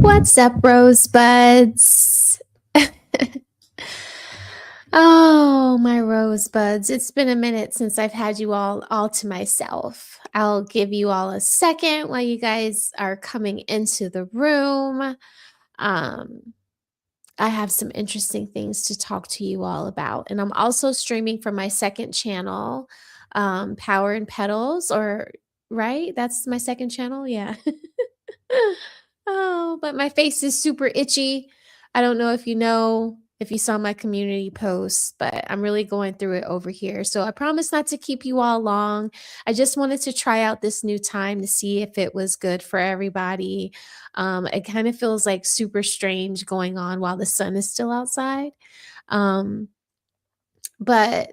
What's up, rosebuds? Oh, my rosebuds. It's been a minute since I've had you all to myself. I'll give you all a second while you guys are coming into the room. Um, I have some interesting things to talk to you all about. And I'm also streaming from my second channel, Power and Petals, or right? That's my second channel. Yeah. Oh, but my face is super itchy. I don't know if you saw my community post, but I'm really going through it over here. So I promise not to keep you all long. I just wanted to try out this new time to see if it was good for everybody. It kind of feels like super strange going on while the sun is still outside. Um, but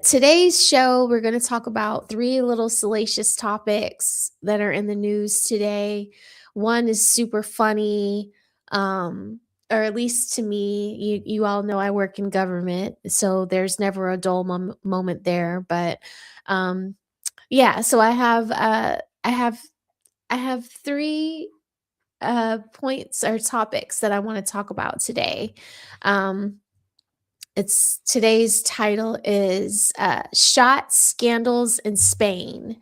today's show, we're going to talk about three little salacious topics that are in the news today. One is super funny, or at least to me. You all know I work in government, so there's never a dull moment there. But um, yeah, so I have three points or topics that I want to talk about today. Um, it's today's title is Shot Scandals in Spain.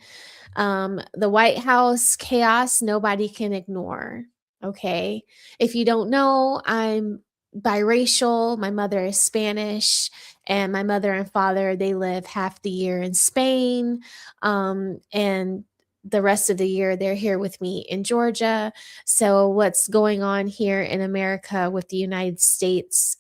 The White House chaos nobody can ignore. Okay. If you don't know, I'm biracial. My mother is Spanish, and my mother and father, they live half the year in Spain. And the rest of the year, they're here with me in Georgia. So, what's going on here in America with the United States?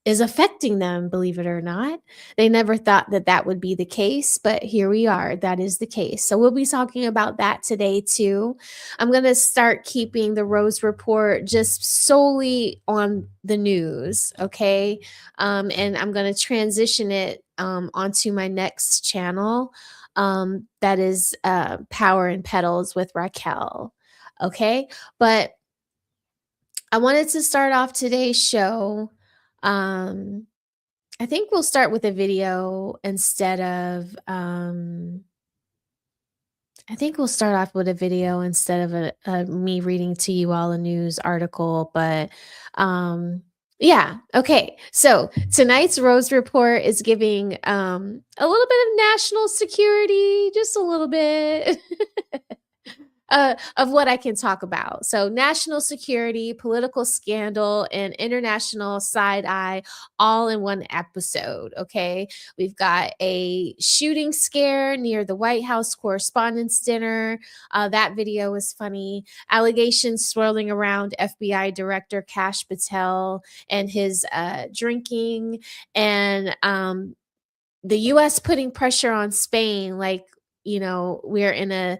Is affecting them, believe it or not. They never thought that that would be the case, but here we are. That is the case. So we'll be talking about that today too. I'm going to start keeping the Rose Report just solely on the news, okay? And I'm going to transition it onto my next channel. That is Power and Petals with Raquel, okay? But I wanted to start off today's show. I think we'll start with a video instead of I think we'll start off with a video instead of me reading to you all a news article. But yeah, okay. So tonight's Rose Report is giving a little bit of national security, just a little bit. Of what I can talk about. So, national security, political scandal, and international side eye all in one episode. Okay. We've got a shooting scare near the White House Correspondents Dinner. That video was funny. Allegations swirling around FBI Director Kash Patel and his drinking, and the US putting pressure on Spain, like, we're in a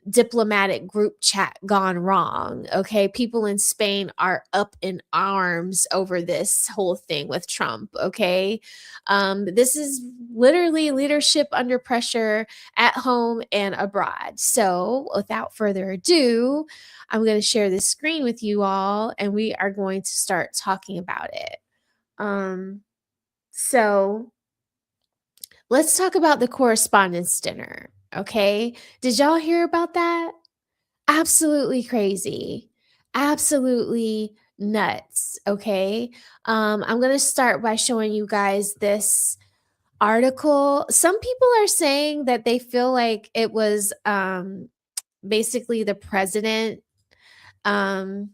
diplomatic group chat gone wrong. Okay. People in Spain are up in arms over this whole thing with Trump. Okay. This is literally leadership under pressure at home and abroad. So without further ado, I'm going to share this screen with you all and we are going to start talking about it. So let's talk about the Correspondents' Dinner. Okay. Did y'all hear about that? Absolutely crazy. Absolutely nuts. Okay. I'm going to start by showing you guys this article. Some people are saying that they feel like it was basically the president. Um,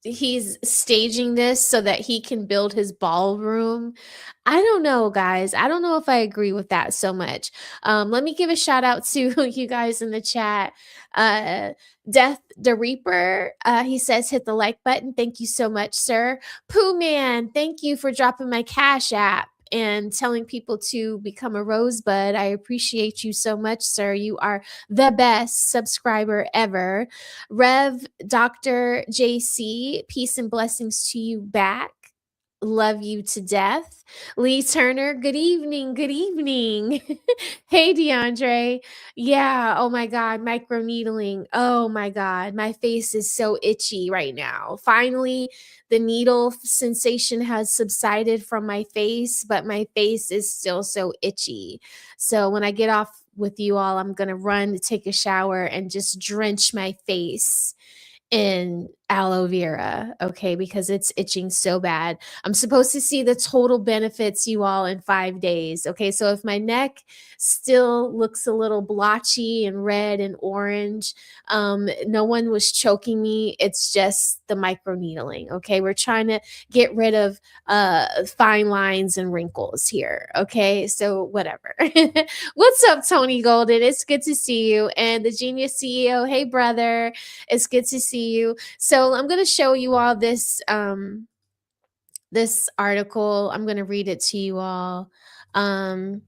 he's staging this so that he can build his ballroom. I don't know, guys. I don't know if I agree with that so much. Let me give a shout out to you guys in the chat. Death the Reaper, he says, hit the like button. Thank you so much, sir. Pooh Man, thank you for dropping my Cash App and telling people to become a rosebud. I appreciate you so much, sir. You are the best subscriber ever. Rev Dr. JC, peace and blessings to you back. Love you to death. Lee Turner, good evening. Good evening. Hey, DeAndre. Yeah. Oh my God. Microneedling. Oh my God. My face is so itchy right now. Finally, the needle sensation has subsided from my face, but my face is still so itchy. So when I get off with you all, I'm gonna run to take a shower and just drench my face in aloe vera, okay, because it's itching so bad. I'm supposed to see the total benefits, you all, in 5 days, okay? So if my neck still looks a little blotchy and red and orange, no one was choking me. It's just the microneedling, okay? We're trying to get rid of fine lines and wrinkles here, okay? So whatever. What's up, Tony Golden? It's good to see you. And the Genius CEO, hey brother, it's good to see you. So I'm going to show you all this article. I'm going to read it to you all. Um,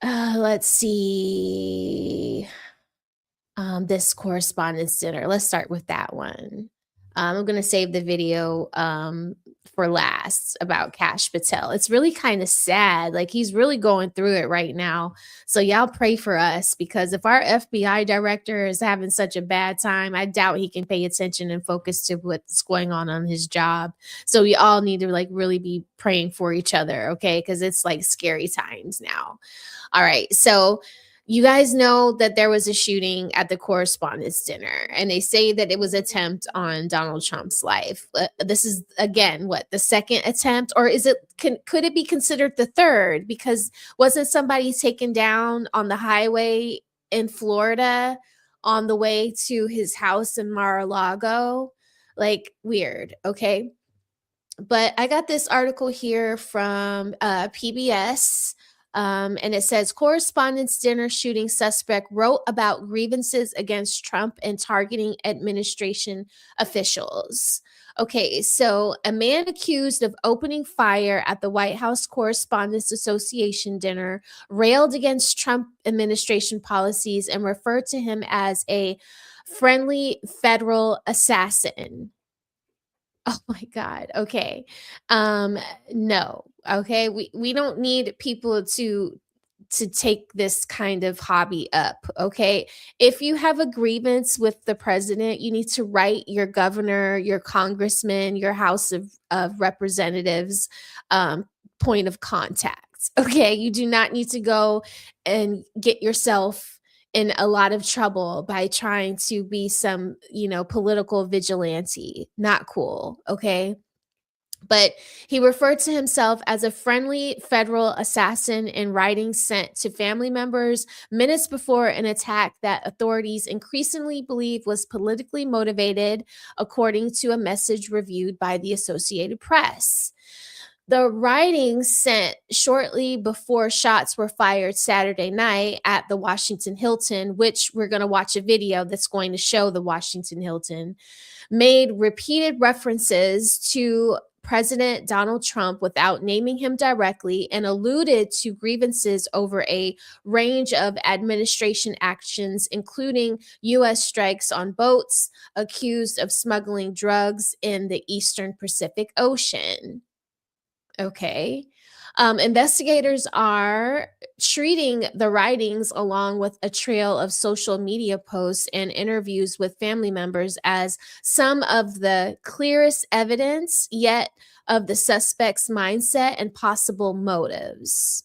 let's see. This correspondence dinner. Let's start with that one. I'm going to save the video for last about Kash Patel. It's really kind of sad. Like, he's really going through it right now. So y'all pray for us, because if our FBI director is having such a bad time, I doubt he can pay attention and focus to what's going on his job. So we all need to like really be praying for each other, okay? Because it's like scary times now. All right. So you guys know that there was a shooting at the Correspondents' Dinner, and they say that it was an attempt on Donald Trump's life. This is, again, what, the second attempt? Or is it, could it be considered the third? Because wasn't somebody taken down on the highway in Florida on the way to his house in Mar-a-Lago? Like, weird, okay? But I got this article here from PBS, and it says Correspondents' Dinner shooting suspect wrote about grievances against Trump and targeting administration officials. Okay, so a man accused of opening fire at the White House Correspondents Association dinner railed against Trump administration policies and referred to him as a friendly federal assassin. Oh my God. Okay. Um, no. Okay. We don't need people to take this kind of hobby up, okay? If you have a grievance with the president, you need to write your governor, your congressman, your House of Representatives point of contact, okay? You do not need to go and get yourself in a lot of trouble by trying to be some, political vigilante. Not cool, okay? But he referred to himself as a friendly federal assassin in writing sent to family members minutes before an attack that authorities increasingly believe was politically motivated, according to a message reviewed by the Associated Press. The writing sent shortly before shots were fired Saturday night at the Washington Hilton, which we're going to watch a video that's going to show the Washington Hilton, made repeated references to President Donald Trump without naming him directly, and alluded to grievances over a range of administration actions, including U.S. strikes on boats accused of smuggling drugs in the Eastern Pacific Ocean. Okay. Investigators are treating the writings along with a trail of social media posts and interviews with family members as some of the clearest evidence yet of the suspect's mindset and possible motives.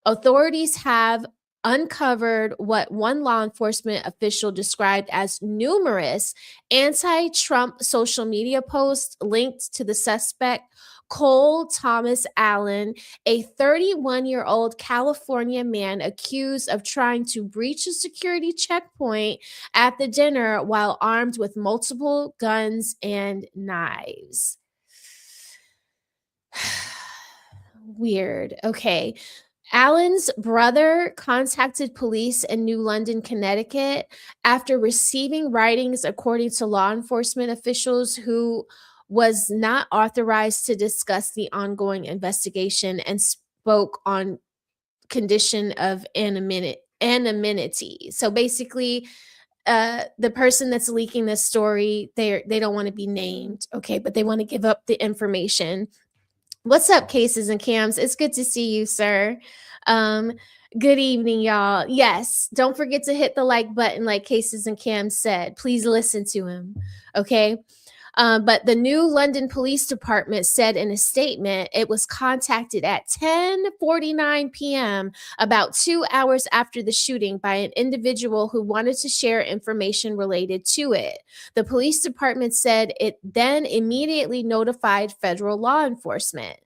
Authorities have uncovered what one law enforcement official described as numerous anti-Trump social media posts linked to the suspect, Cole Thomas Allen, a 31-year-old California man accused of trying to breach a security checkpoint at the dinner while armed with multiple guns and knives. Weird. Okay. Allen's brother contacted police in New London, Connecticut, after receiving writings, according to law enforcement officials, who was not authorized to discuss the ongoing investigation and spoke on condition of anonymity. So basically, the person that's leaking this story, they don't want to be named, okay, but they want to give up the information. What's up, Cases and Cams? It's good to see you, sir. Um, Good evening, y'all. Yes, don't forget to hit the like button, like Cases and Cams said. Please listen to him. Okay. But the New London Police Department said in a statement it was contacted at 10:49 p.m., about 2 hours after the shooting, by an individual who wanted to share information related to it. The police department said it then immediately notified federal law enforcement.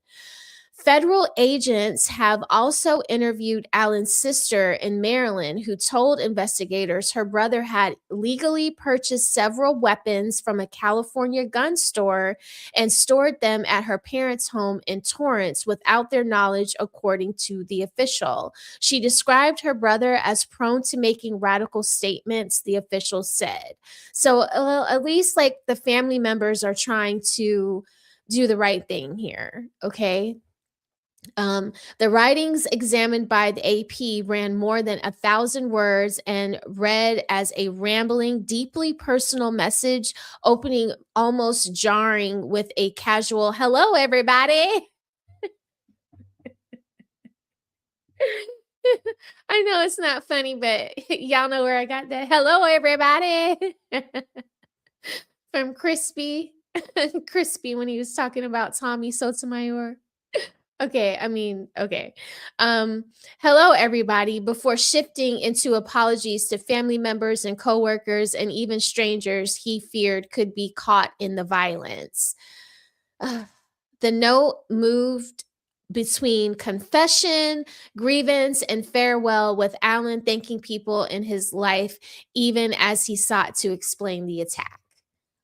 Federal agents have also interviewed Allen's sister in Maryland, who told investigators her brother had legally purchased several weapons from a California gun store and stored them at her parents' home in Torrance without their knowledge, according to the official. She described her brother as prone to making radical statements, the official said. So at least like the family members are trying to do the right thing here, okay? The writings examined by the AP ran more than 1,000 words and read as a rambling, deeply personal message, opening almost jarring with a casual "Hello, everybody." I know it's not funny, but y'all know where I got that. "Hello, everybody." From Crispy. Crispy when he was talking about Tommy Sotomayor. Okay, I mean, okay. Um, Hello, everybody. Before shifting into apologies to family members and coworkers and even strangers he feared could be caught in the violence. Ugh. The note moved between confession, grievance, and farewell, with Allen thanking people in his life, even as he sought to explain the attack.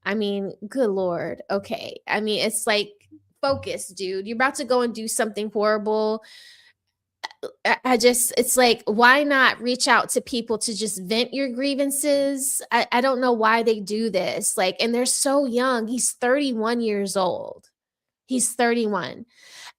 I mean, good Lord. Okay. I mean, it's like, focus, dude. You're about to go and do something horrible. I just, it's like, why not reach out to people to just vent your grievances? I don't know why they do this. Like, and they're so young. He's 31 years old. He's 31.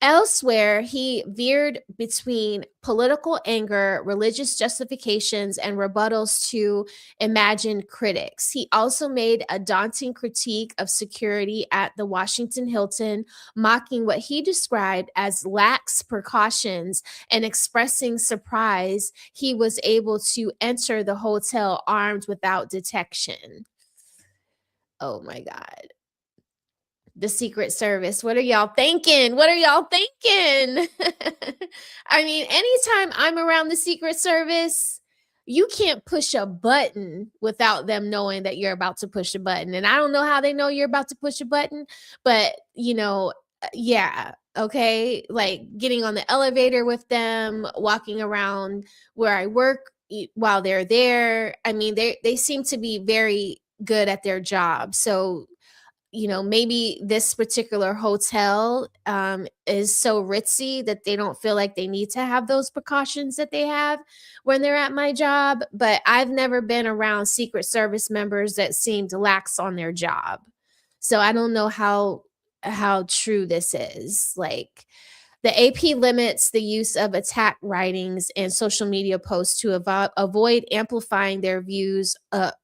Elsewhere, he veered between political anger, religious justifications, and rebuttals to imagined critics. He also made a daunting critique of security at the Washington Hilton, mocking what he described as lax precautions and expressing surprise he was able to enter the hotel armed without detection. Oh my God. The Secret Service. What are y'all thinking? What are y'all thinking? I mean, anytime I'm around the Secret Service, you can't push a button without them knowing that you're about to push a button. And I don't know how they know you're about to push a button, but yeah, okay. Like getting on the elevator with them, walking around where I work while they're there. I mean, they seem to be very good at their job. So maybe this particular hotel is so ritzy that they don't feel like they need to have those precautions that they have when they're at my job. But I've never been around Secret Service members that seemed lax on their job. So I don't know how true this is. Like, the AP limits the use of attack writings and social media posts to avoid amplifying their views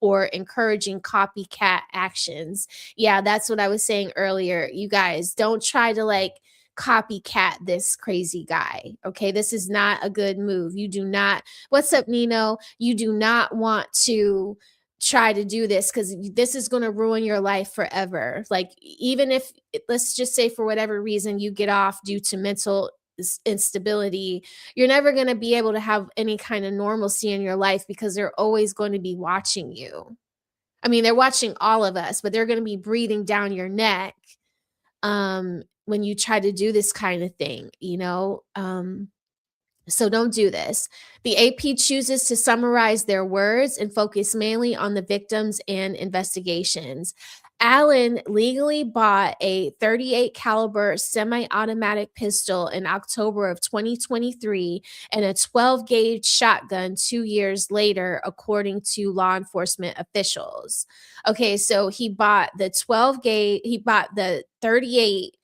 or encouraging copycat actions. Yeah, that's what I was saying earlier. You guys, don't try to like copycat this crazy guy. Okay, this is not a good move. You do not. What's up, Nino? You do not want to try to do this because this is going to ruin your life forever. Like, even if, let's just say, for whatever reason you get off due to mental instability, you're never going to be able to have any kind of normalcy in your life because they're always going to be watching you. I mean, they're watching all of us, but they're going to be breathing down your neck when you try to do this kind of thing. So don't do this. The AP chooses to summarize their words and focus mainly on the victims and investigations. Allen legally bought a 38 caliber semi-automatic pistol in October of 2023 and a 12 gauge shotgun 2 years later, according to law enforcement officials. Okay, so he bought the 38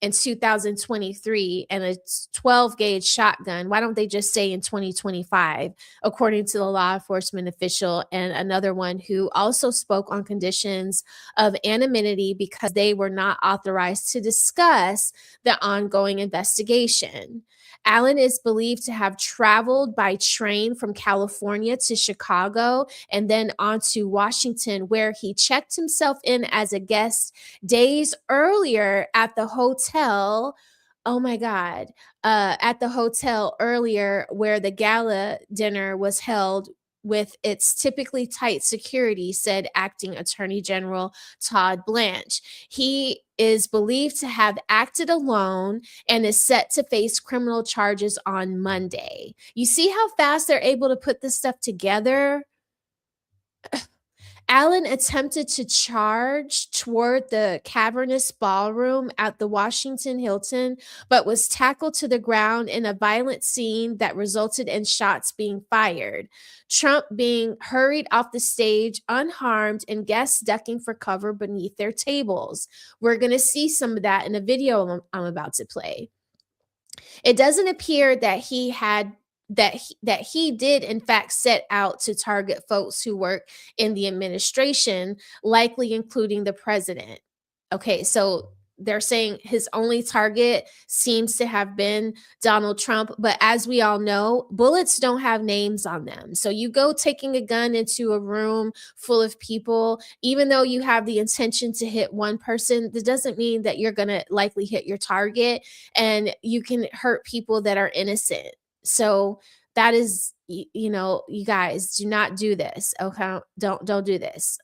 in 2023 and a 12 gauge shotgun. Why don't they just say in 2025, according to the law enforcement official, and another one who also spoke on conditions of anonymity because they were not authorized to discuss the ongoing investigation. Allen is believed to have traveled by train from California to Chicago and then on to Washington, where he checked himself in as a guest days earlier at the hotel. Oh my God. At the hotel earlier where the gala dinner was held with its typically tight security, said acting Attorney General Todd Blanche. He is believed to have acted alone and is set to face criminal charges on Monday. You see how fast they're able to put this stuff together? Allen attempted to charge toward the cavernous ballroom at the Washington Hilton, but was tackled to the ground in a violent scene that resulted in shots being fired. Trump being hurried off the stage unharmed and guests ducking for cover beneath their tables. We're going to see some of that in a video I'm about to play. It doesn't appear that he did in fact set out to target folks who work in the administration, likely including the president. Okay, so they're saying his only target seems to have been Donald Trump, but as we all know, bullets don't have names on them. So you go taking a gun into a room full of people, even though you have the intention to hit one person, that doesn't mean that you're going to likely hit your target, and you can hurt people that are innocent. So that is, you guys do not do this. Okay, don't do this.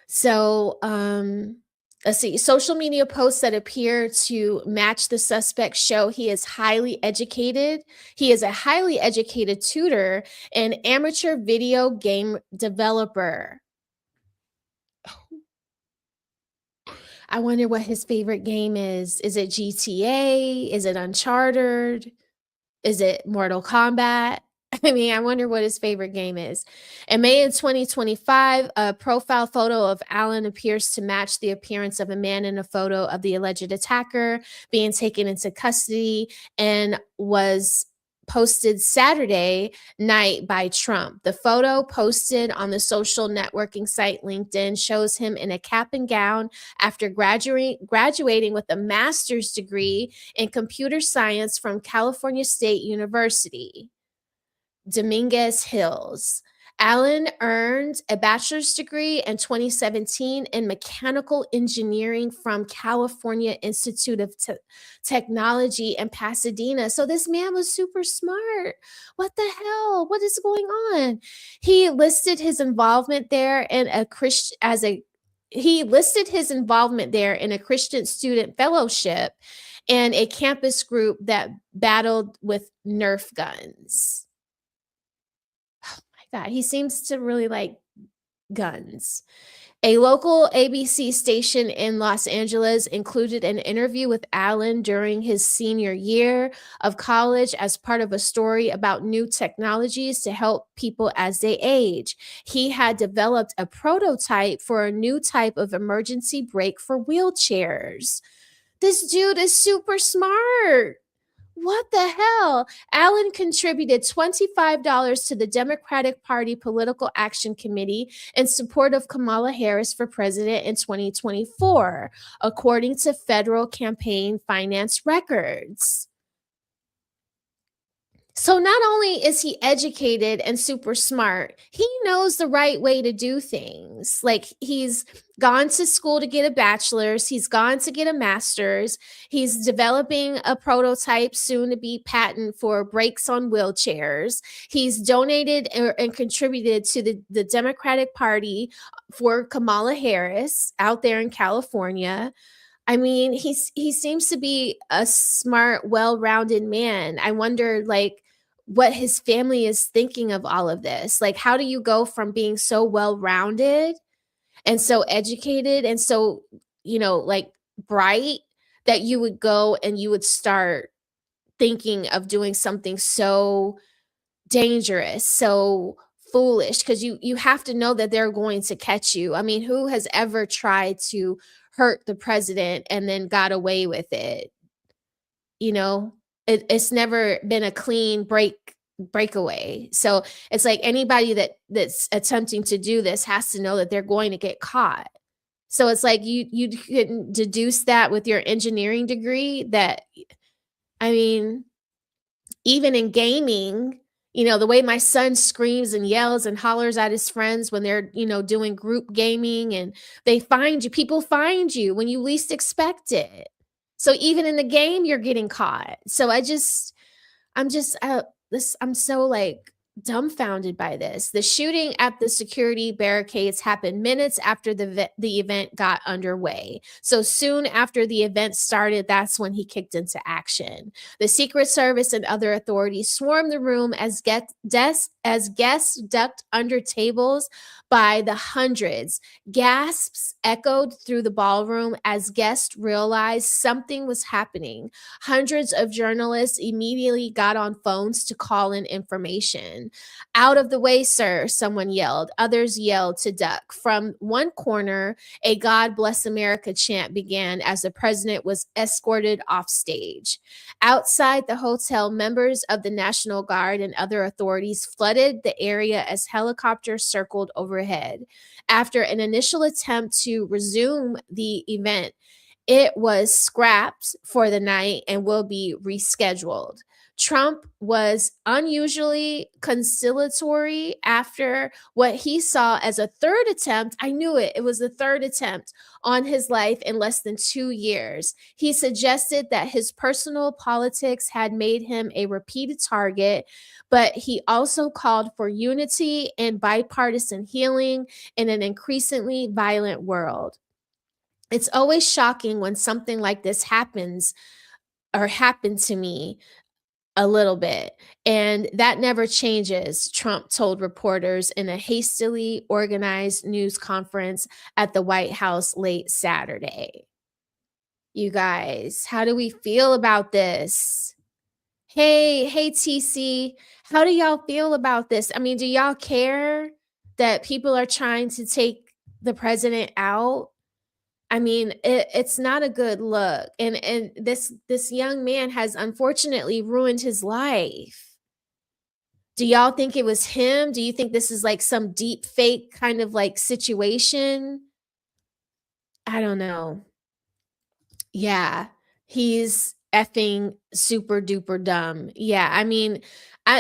So let's see. Social media posts that appear to match the suspect show he is highly educated. He is a highly educated tutor and amateur video game developer. I wonder what his favorite game is. Is it GTA? Is it Uncharted? Is it Mortal Kombat? I mean, I wonder what his favorite game is. In May of 2025, a profile photo of Allen appears to match the appearance of a man in a photo of the alleged attacker being taken into custody and was posted Saturday night by Trump. The photo posted on the social networking site LinkedIn shows him in a cap and gown after graduating with a master's degree in computer science from California State University. Dominguez Hills. Allen earned a bachelor's degree in 2017 in mechanical engineering from California Institute of Technology in Pasadena. So this man was super smart. What the hell? What is going on? He listed his involvement there in a Christian as a he listed his involvement there in a Christian student fellowship and a campus group that battled with Nerf guns. That he seems to really like guns. A local ABC station in Los Angeles included an interview with Allen during his senior year of college as part of a story about new technologies to help people as they age. He had developed a prototype for a new type of emergency brake for wheelchairs. This dude is super smart. What the hell? Allen contributed $25 to the Democratic Party Political Action Committee in support of Kamala Harris for president in 2024, according to federal campaign finance records. So not only is he educated and super smart, he knows the right way to do things. Like he's gone to school to get a bachelor's, he's gone to get a master's, he's developing a prototype soon to be patent for brakes on wheelchairs. He's donated and contributed to the Democratic Party for Kamala Harris out there in California. I mean, he seems to be a smart, well-rounded man. I wonder, like, what his family is thinking of all of this. Like, how do you go from being so well-rounded and so educated and so, like bright that you would go and you would start thinking of doing something so dangerous, so foolish, because you have to know that they're going to catch you. I mean, who has ever tried to hurt the president and then got away with it? It's never been a clean breakaway. So it's like anybody that's attempting to do this has to know that they're going to get caught. So it's like you couldn't deduce that with your engineering degree that I mean, even in gaming, the way my son screams and yells and hollers at his friends when they're, doing group gaming and people find you when you least expect it. So even in the game, you're getting caught. So I'm just I'm so like dumbfounded by this. The shooting at the security barricades happened minutes after the event got underway. So soon after the event started, that's when he kicked into action. The Secret Service and other authorities swarmed the room as guests ducked under tables by the hundreds. Gasps echoed through the ballroom as guests realized something was happening. Hundreds of journalists immediately got on phones to call in information. Out of the way, sir, someone yelled. Others yelled to duck. From one corner, a God Bless America chant began as the president was escorted off stage. Outside the hotel, members of the National Guard and other authorities flooded the area as helicopters circled overhead. After an initial attempt to resume the event, it was scrapped for the night and will be rescheduled. Trump was unusually conciliatory after what he saw as a third attempt. I knew it. It was the third attempt on his life in less than 2 years. He suggested that his personal politics had made him a repeated target, but he also called for unity and bipartisan healing in an increasingly violent world. It's always shocking when something like this happens or happened to me a little bit. And that never changes, Trump told reporters in a hastily organized news conference at the White House late Saturday. You guys, how do we feel about this? Hey, TC, how do y'all feel about this? I mean, do y'all care that people are trying to take the president out? I mean, it's not a good look, and this young man has unfortunately ruined his life. Do y'all think it was him? Do you think this is like some deep fake kind of like situation? I don't know. Yeah, he's effing super duper dumb. Yeah, I mean,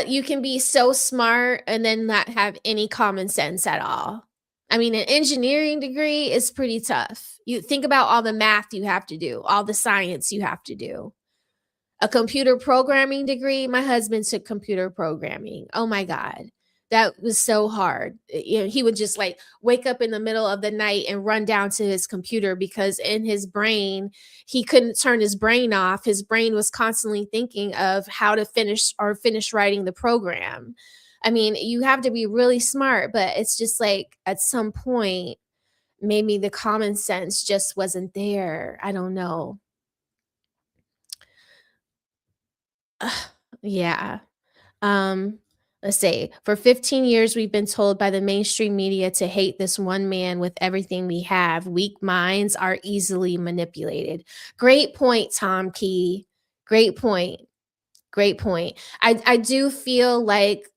you can be so smart and then not have any common sense at all. I mean, an engineering degree is pretty tough. You think about all the math you have to do, all the science you have to do. A computer programming degree, my husband took computer programming. Oh my God. That was so hard. He would just like wake up in the middle of the night and run down to his computer because in his brain, he couldn't turn his brain off. His brain was constantly thinking of how to finish writing the program. I mean, you have to be really smart, but it's just like at some point, maybe the common sense just wasn't there. I don't know. Yeah. Um, let's say for 15 years, we've been told by the mainstream media to hate this one man with everything we have. Weak minds are easily manipulated. Great point, Tom Key. Great point. Great point. I do feel like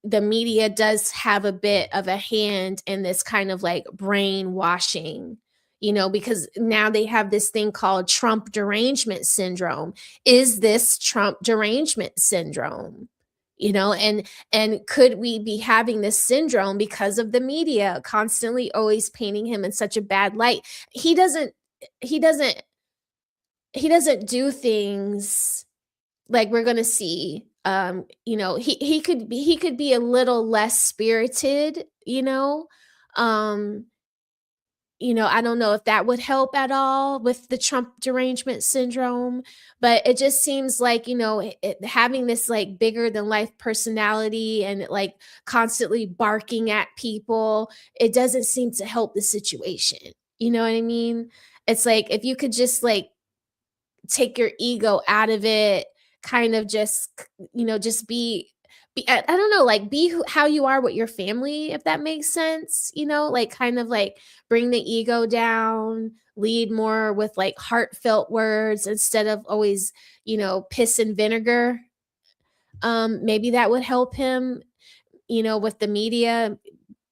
the media does have a bit of a hand in this kind of like brainwashing, because now they have this thing called Trump derangement syndrome. Is this Trump derangement syndrome? And could we be having this syndrome because of the media constantly always painting him in such a bad light? He doesn't he doesn't he doesn't do things like we're gonna see. He could be a little less spirited. Um, I don't know if that would help at all with the Trump derangement syndrome, but it just seems like, having this like bigger than life personality and like constantly barking at people, it doesn't seem to help the situation. You know what I mean? It's like if you could just like take your ego out of it, kind of just be I don't know, like be how you are with your family, if that makes sense, like kind of like bring the ego down, lead more with like heartfelt words instead of always, piss and vinegar. Maybe that would help him, with the media.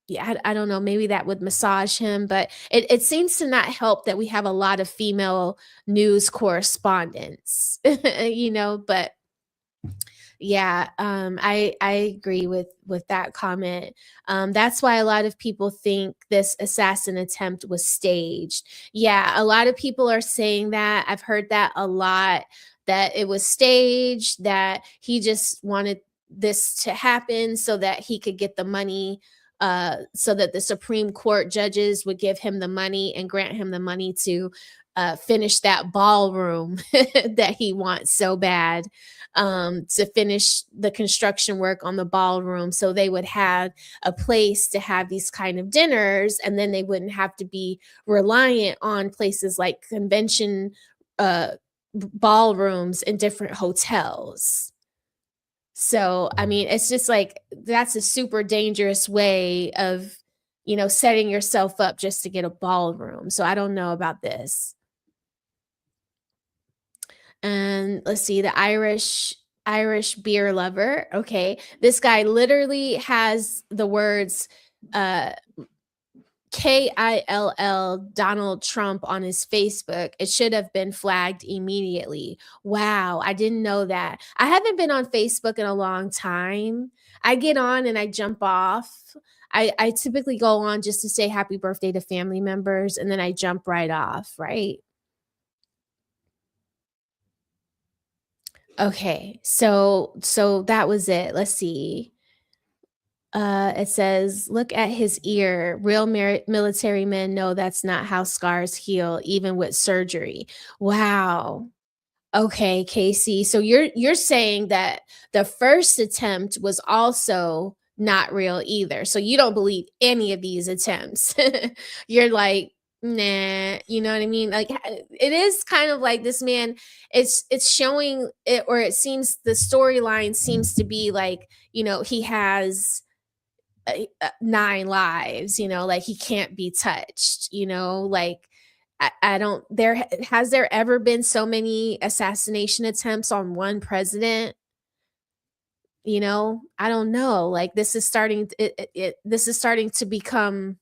yeah, I don't know, maybe that would massage him, but it seems to not help that we have a lot of female news correspondents, but yeah, I agree with that comment. That's why a lot of people think this assassin attempt was staged. Yeah, a lot of people are saying that. I've heard that a lot, that it was staged, that he just wanted this to happen so that he could get the money, so that the Supreme Court judges would give him the money and grant him the money to finish that ballroom that he wants so bad, to finish the construction work on the ballroom, so they would have a place to have these kind of dinners, and then they wouldn't have to be reliant on places like convention uh, ballrooms in different hotels. So, I mean, it's just like that's a super dangerous way of, setting yourself up just to get a ballroom. So, I don't know about this. And let's see, the Irish beer lover. Okay. This guy literally has the words uh KILL Donald Trump on his Facebook. It should have been flagged immediately. Wow, I didn't know that. I haven't been on Facebook in a long time. I get on and I jump off. I typically go on just to say happy birthday to family members, and then I jump right off, right? Okay. So that was it. Let's see. It says, "Look at his ear. Real military men know that's not how scars heal, even with surgery." Wow. Okay, Casey. So you're saying that the first attempt was also not real either. So you don't believe any of these attempts. You're like, nah, you know what I mean? Like it is kind of like this man, it's showing it, or it seems the storyline seems to be like, he has 9 lives, like he can't be touched, like I don't there has there ever been so many assassination attempts on one president? I don't know. Like this is starting this is starting to become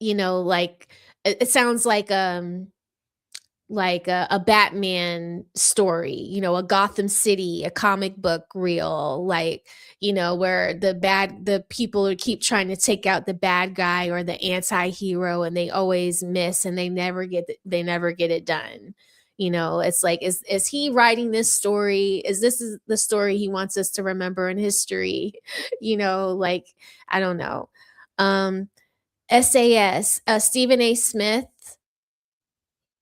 like it sounds like a Batman story, a Gotham City, a comic book reel, like, where the people who keep trying to take out the bad guy or the anti-hero, and they always miss, and they never get it done. It's like, is he writing this story? Is the story he wants us to remember in history? Like, I don't know. Um, SAS, Stephen A. Smith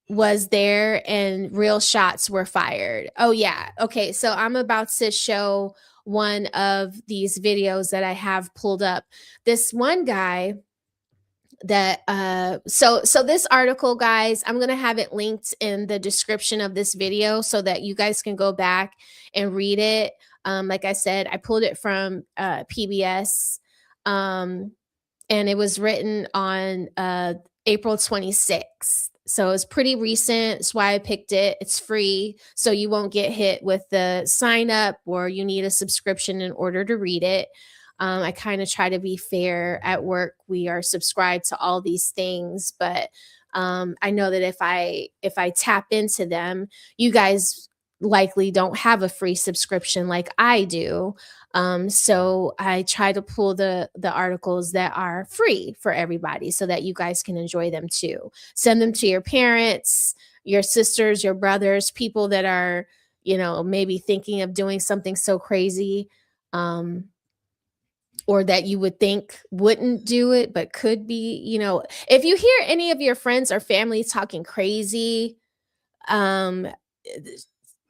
was there and real shots were fired. Oh yeah. Okay, so I'm about to show one of these videos that I have pulled up. This one guy that so this article, guys, I'm going to have it linked in the description of this video so that you guys can go back and read it. Like I said, I pulled it from PBS. And it was written on April 26th. So it's pretty recent. That's why I picked it. It's free, so you won't get hit with the sign up or you need a subscription in order to read it. I kind of try to be fair at work. We are subscribed to all these things, but I know that if I tap into them, you guys likely don't have a free subscription like I do. So I try to pull the articles that are free for everybody so that you guys can enjoy them too. Send them to your parents, your sisters, your brothers, people that are, maybe thinking of doing something so crazy. Or that you would think wouldn't do it, but could be, if you hear any of your friends or family talking crazy, um,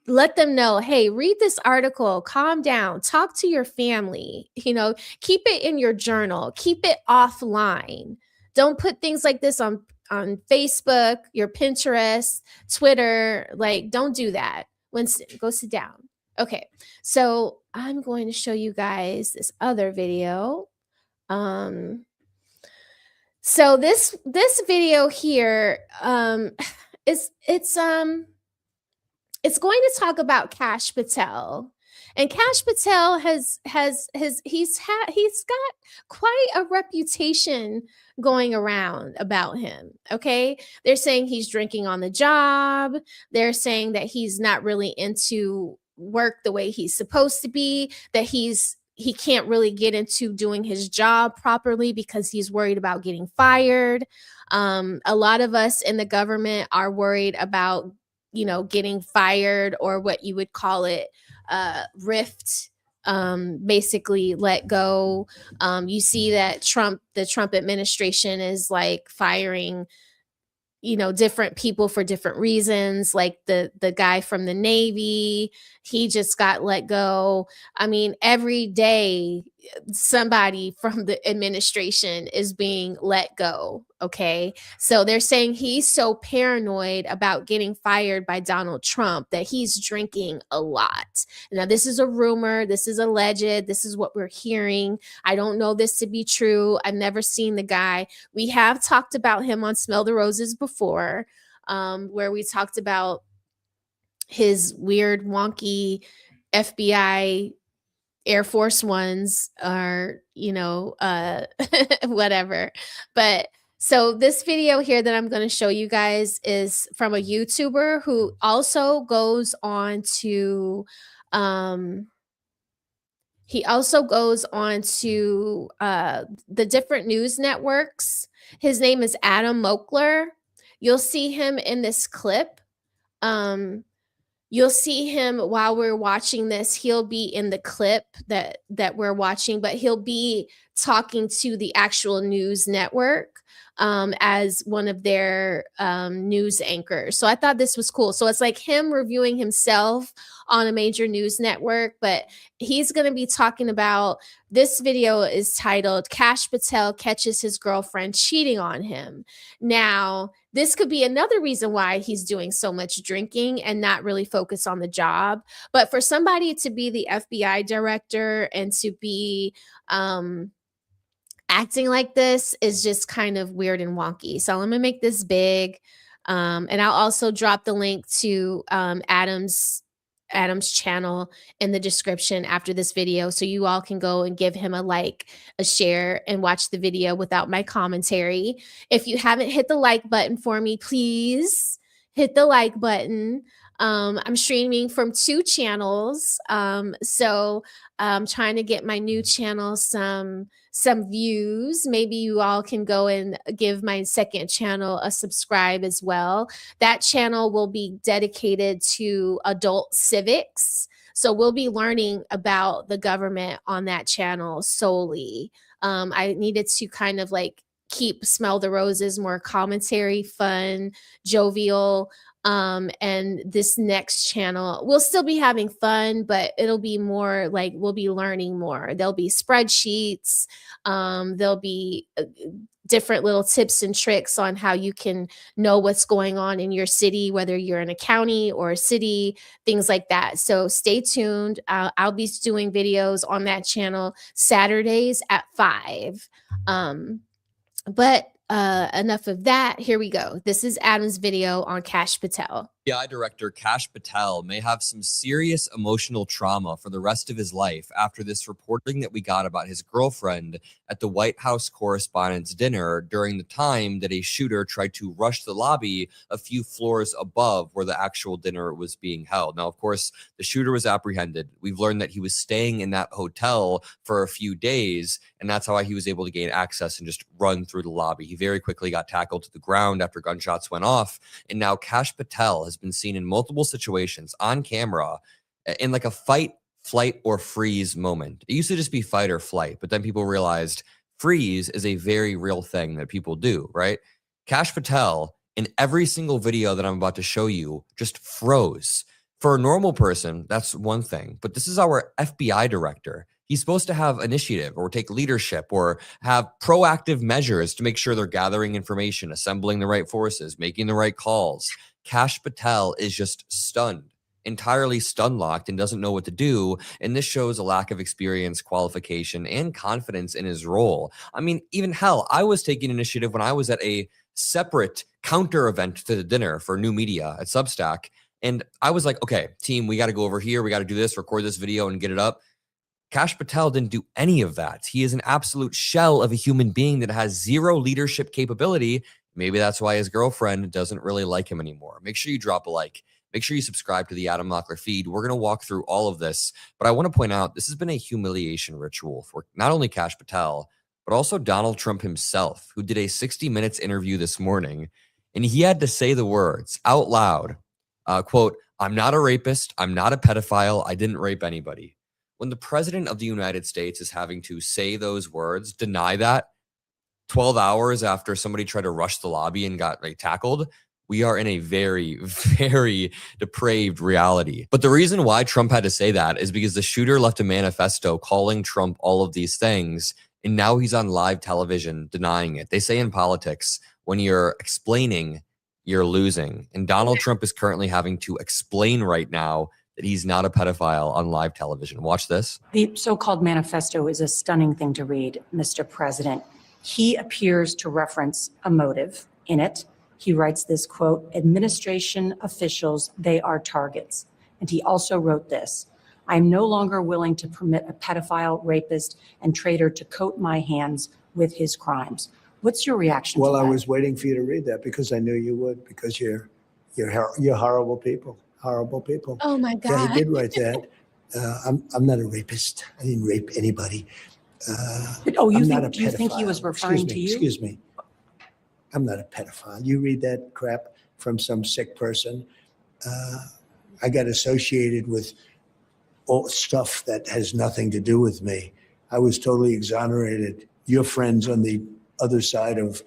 let them know, hey, read this article, calm down, talk to your family, keep it in your journal, keep it offline. Don't put things like this on Facebook, your Pinterest, Twitter. Like, don't do that. Winston, go sit down. Okay, so I'm going to show you guys this other video. Um, so this video here, is it's going to talk about Kash Patel. And Kash Patel he's got quite a reputation going around about him. Okay. They're saying he's drinking on the job. They're saying that he's not really into work the way he's supposed to be, that he can't really get into doing his job properly because he's worried about getting fired. A lot of us in the government are worried about, getting fired, or what you would call it, rift, basically let go. You see that the Trump administration is like firing, different people for different reasons. Like the guy from the Navy, he just got let go. I mean, every day somebody from the administration is being let go. Okay. So they're saying he's so paranoid about getting fired by Donald Trump that he's drinking a lot. Now, this is a rumor. This is alleged. This is what we're hearing. I don't know this to be true. I've never seen the guy. We have talked about him on Smell the Roses before, where we talked about his weird, wonky FBI Air Force Ones, or, whatever. But so this video here that I'm going to show you guys is from a YouTuber who also goes on to, he also goes on to the different news networks. His name is Adam Mokler. You'll see him in this clip. You'll see him while we're watching this. He'll be in the clip that we're watching, but he'll be talking to the actual news network as one of their news anchors. So I thought this was cool. So it's like him reviewing himself on a major news network, but he's going to be talking about, this video is titled Kash Patel Catches His Girlfriend Cheating on Him. Now, this could be another reason why he's doing so much drinking and not really focus on the job. But for somebody to be the FBI director and to be acting like this is just kind of weird and wonky. So I'm going to make this big. And I'll also drop the link to Adam's channel in the description after this video, so you all can go and give him a like, a share, and watch the video without my commentary. If you haven't hit the like button for me, please hit the like button. I'm streaming from 2 channels, so I'm trying to get my new channel some views. Maybe you all can go and give my second channel a subscribe as well. That channel will be dedicated to adult civics. So we'll be learning about the government on that channel solely. I needed to kind of like keep Smell the Roses more commentary, fun, jovial. And this next channel, we'll still be having fun, but it'll be more like we'll be learning more. There'll be spreadsheets. There'll be different little tips and tricks on how you can know what's going on in your city, whether you're in a county or a city, things like that. So stay tuned. I'll be doing videos on that channel Saturdays at 5. But enough of that. Here we go. This is Adam's video on Kash Patel. FBI Director Kash Patel may have some serious emotional trauma for the rest of his life after this reporting that we got about his girlfriend at the White House Correspondents Dinner during the time that a shooter tried to rush the lobby a few floors above where the actual dinner was being held. Now, of course, the shooter was apprehended. We've learned that he was staying in that hotel for a few days, and that's how he was able to gain access and just run through the lobby. He very quickly got tackled to the ground after gunshots went off, and now Kash Patel has been seen in multiple situations on camera in like a fight, flight, or freeze moment. It used to just be fight or flight, but then people realized freeze is a very real thing that people do, right? Kash Patel, in every single video that I'm about to show you, just froze. For a normal person, that's one thing, but this is our FBI director. He's supposed to have initiative or take leadership or have proactive measures to make sure they're gathering information, assembling the right forces, making the right calls. Kash Patel is just stunned, entirely stun-locked, and doesn't know what to do. And this shows a lack of experience, qualification, and confidence in his role. I mean, even hell, I was taking initiative when I was at a separate counter event to the dinner for new media at Substack. And I was like, okay, team, we got to go over here. We got to do this, record this video and get it up. Kash Patel didn't do any of that. He is an absolute shell of a human being that has zero leadership capability. Maybe that's why his girlfriend doesn't really like him anymore. Make sure you drop a like. Make sure you subscribe to the Adam Mockler feed. We're going to walk through all of this. But I want to point out this has been a humiliation ritual for not only Kash Patel, but also Donald Trump himself, who did a 60 Minutes interview this morning. And he had to say the words out loud, quote, "I'm not a rapist. I'm not a pedophile. I didn't rape anybody." When the president of the United States is having to say those words, deny that 12 hours after somebody tried to rush the lobby and got tackled, we are in a very, very depraved reality. But the reason why Trump had to say that is because the shooter left a manifesto calling Trump all of these things, and now he's on live television denying it. They say in politics, when you're explaining, you're losing. And Donald Trump is currently having to explain right now that he's not a pedophile on live television. Watch this. The so-called manifesto is a stunning thing to read, Mr. President. He appears to reference a motive in it. He writes this, quote, "Administration officials, they are targets." And he also wrote this, "I am no longer willing to permit a pedophile, rapist, and traitor to coat my hands with his crimes." What's your reaction to that? Well, I was waiting for you to read that because I knew you would, because you're horrible people. Horrible people. Oh my Yeah, God. he did write that. I'm not a rapist. I didn't rape anybody. Oh, I'm not a do you think he pedophile. was referring to you? Excuse me. I'm not a pedophile. You read that crap from some sick person. I got associated with all stuff that has nothing to do with me. I was totally exonerated. Your friends on the other side of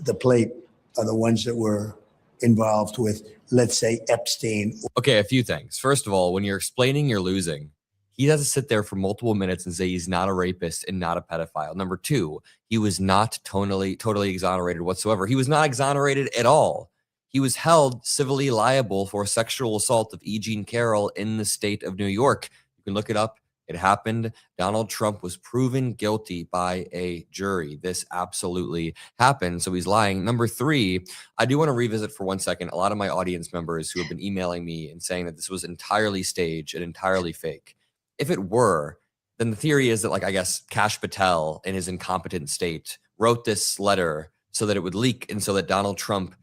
the plate are the ones that were involved with, let's say, Epstein. Okay, a few things. First of all, when you're explaining you're losing, he has to sit there for multiple minutes and say he's not a rapist and not a pedophile. Number two, he was not totally exonerated whatsoever. He was not exonerated at all. He was held civilly liable for sexual assault of E. Jean Carroll in the state of New York. You can look it up. It happened. Donald Trump was proven guilty by a jury. This absolutely happened. So he's lying. Number three, I do want to revisit for 1 second a lot of my audience members who have been emailing me and saying that this was entirely staged and entirely fake. If it were, then the theory is that, I guess Kash Patel in his incompetent state wrote this letter so that it would leak and so that Donald Trump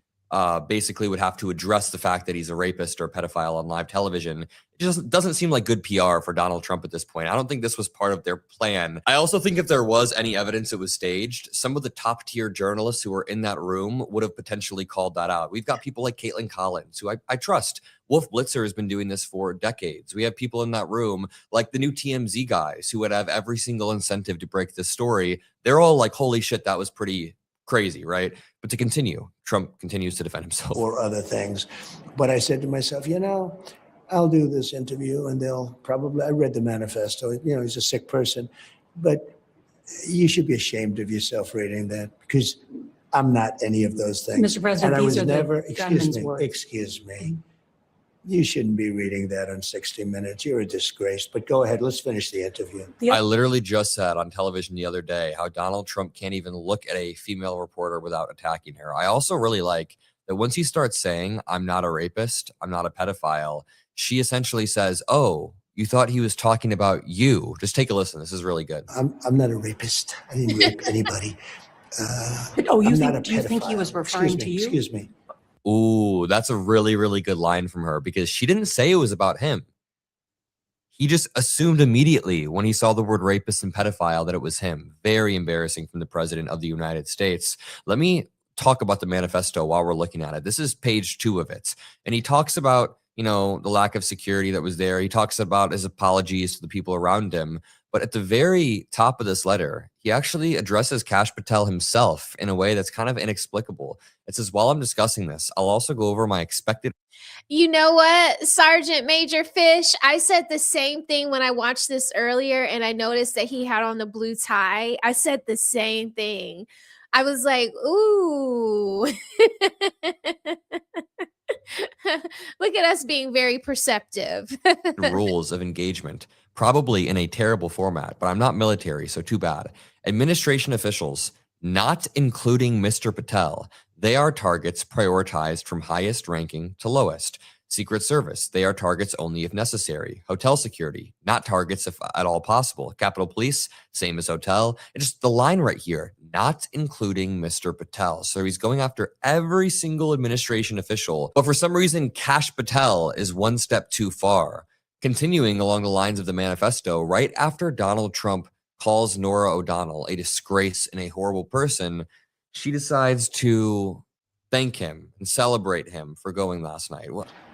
basically would have to address the fact that he's a rapist or a pedophile on live television. It just doesn't seem like good PR for Donald Trump at this point. I don't think this was part of their plan. I also think if there was any evidence it was staged, some of the top tier journalists who were in that room would have potentially called that out. We've got people like Caitlin Collins, who I trust. Wolf Blitzer has been doing this for decades. We have people in that room like the new TMZ guys who would have every single incentive to break this story. They're all like, holy shit, that was pretty crazy, right? But to continue, Trump continues to defend himself. Or other things. But I said to myself, I'll do this interview and they'll probably, I read the manifesto, he's a sick person, but you should be ashamed of yourself reading that because I'm not any of those things. Mr. President, and I these was are never, the gunman's words. excuse me. You shouldn't be reading that on 60 Minutes. You're a disgrace. But go ahead. Let's finish the interview. I literally just said on television the other day how Donald Trump can't even look at a female reporter without attacking her. I also really like that once he starts saying, I'm not a rapist, I'm not a pedophile, she essentially says, oh, you thought he was talking about you. Just take a listen. This is really good. I'm not a rapist. I didn't rape anybody. Do you think he was referring to you? Excuse me. Ooh, that's a really, really good line from her because she didn't say it was about him. He just assumed immediately when he saw the word rapist and pedophile that it was him. Very embarrassing from the president of the United States. Let me talk about the manifesto while we're looking at it. This is page 2 of it. And he talks about, the lack of security that was there. He talks about his apologies to the people around him. But at the very top of this letter, he actually addresses Kash Patel himself in a way that's kind of inexplicable. It says, while I'm discussing this, I'll also go over my expected. You know what, Sergeant Major Fish? I said the same thing when I watched this earlier and I noticed that he had on the blue tie. I said the same thing. I was like, ooh. Look at us being very perceptive. rules of engagement, probably in a terrible format, but I'm not military, so too bad. Administration officials, not including Mr. Patel, they are targets prioritized from highest ranking to lowest. Secret Service, they are targets only if necessary. Hotel security, not targets if at all possible. Capitol Police, same as hotel. And just the line right here, not including Mr. Patel. So he's going after every single administration official. But for some reason, Kash Patel is one step too far. Continuing along the lines of the manifesto, right after Donald Trump calls Norah O'Donnell a disgrace and a horrible person, she decides to thank him and celebrate him for going last night.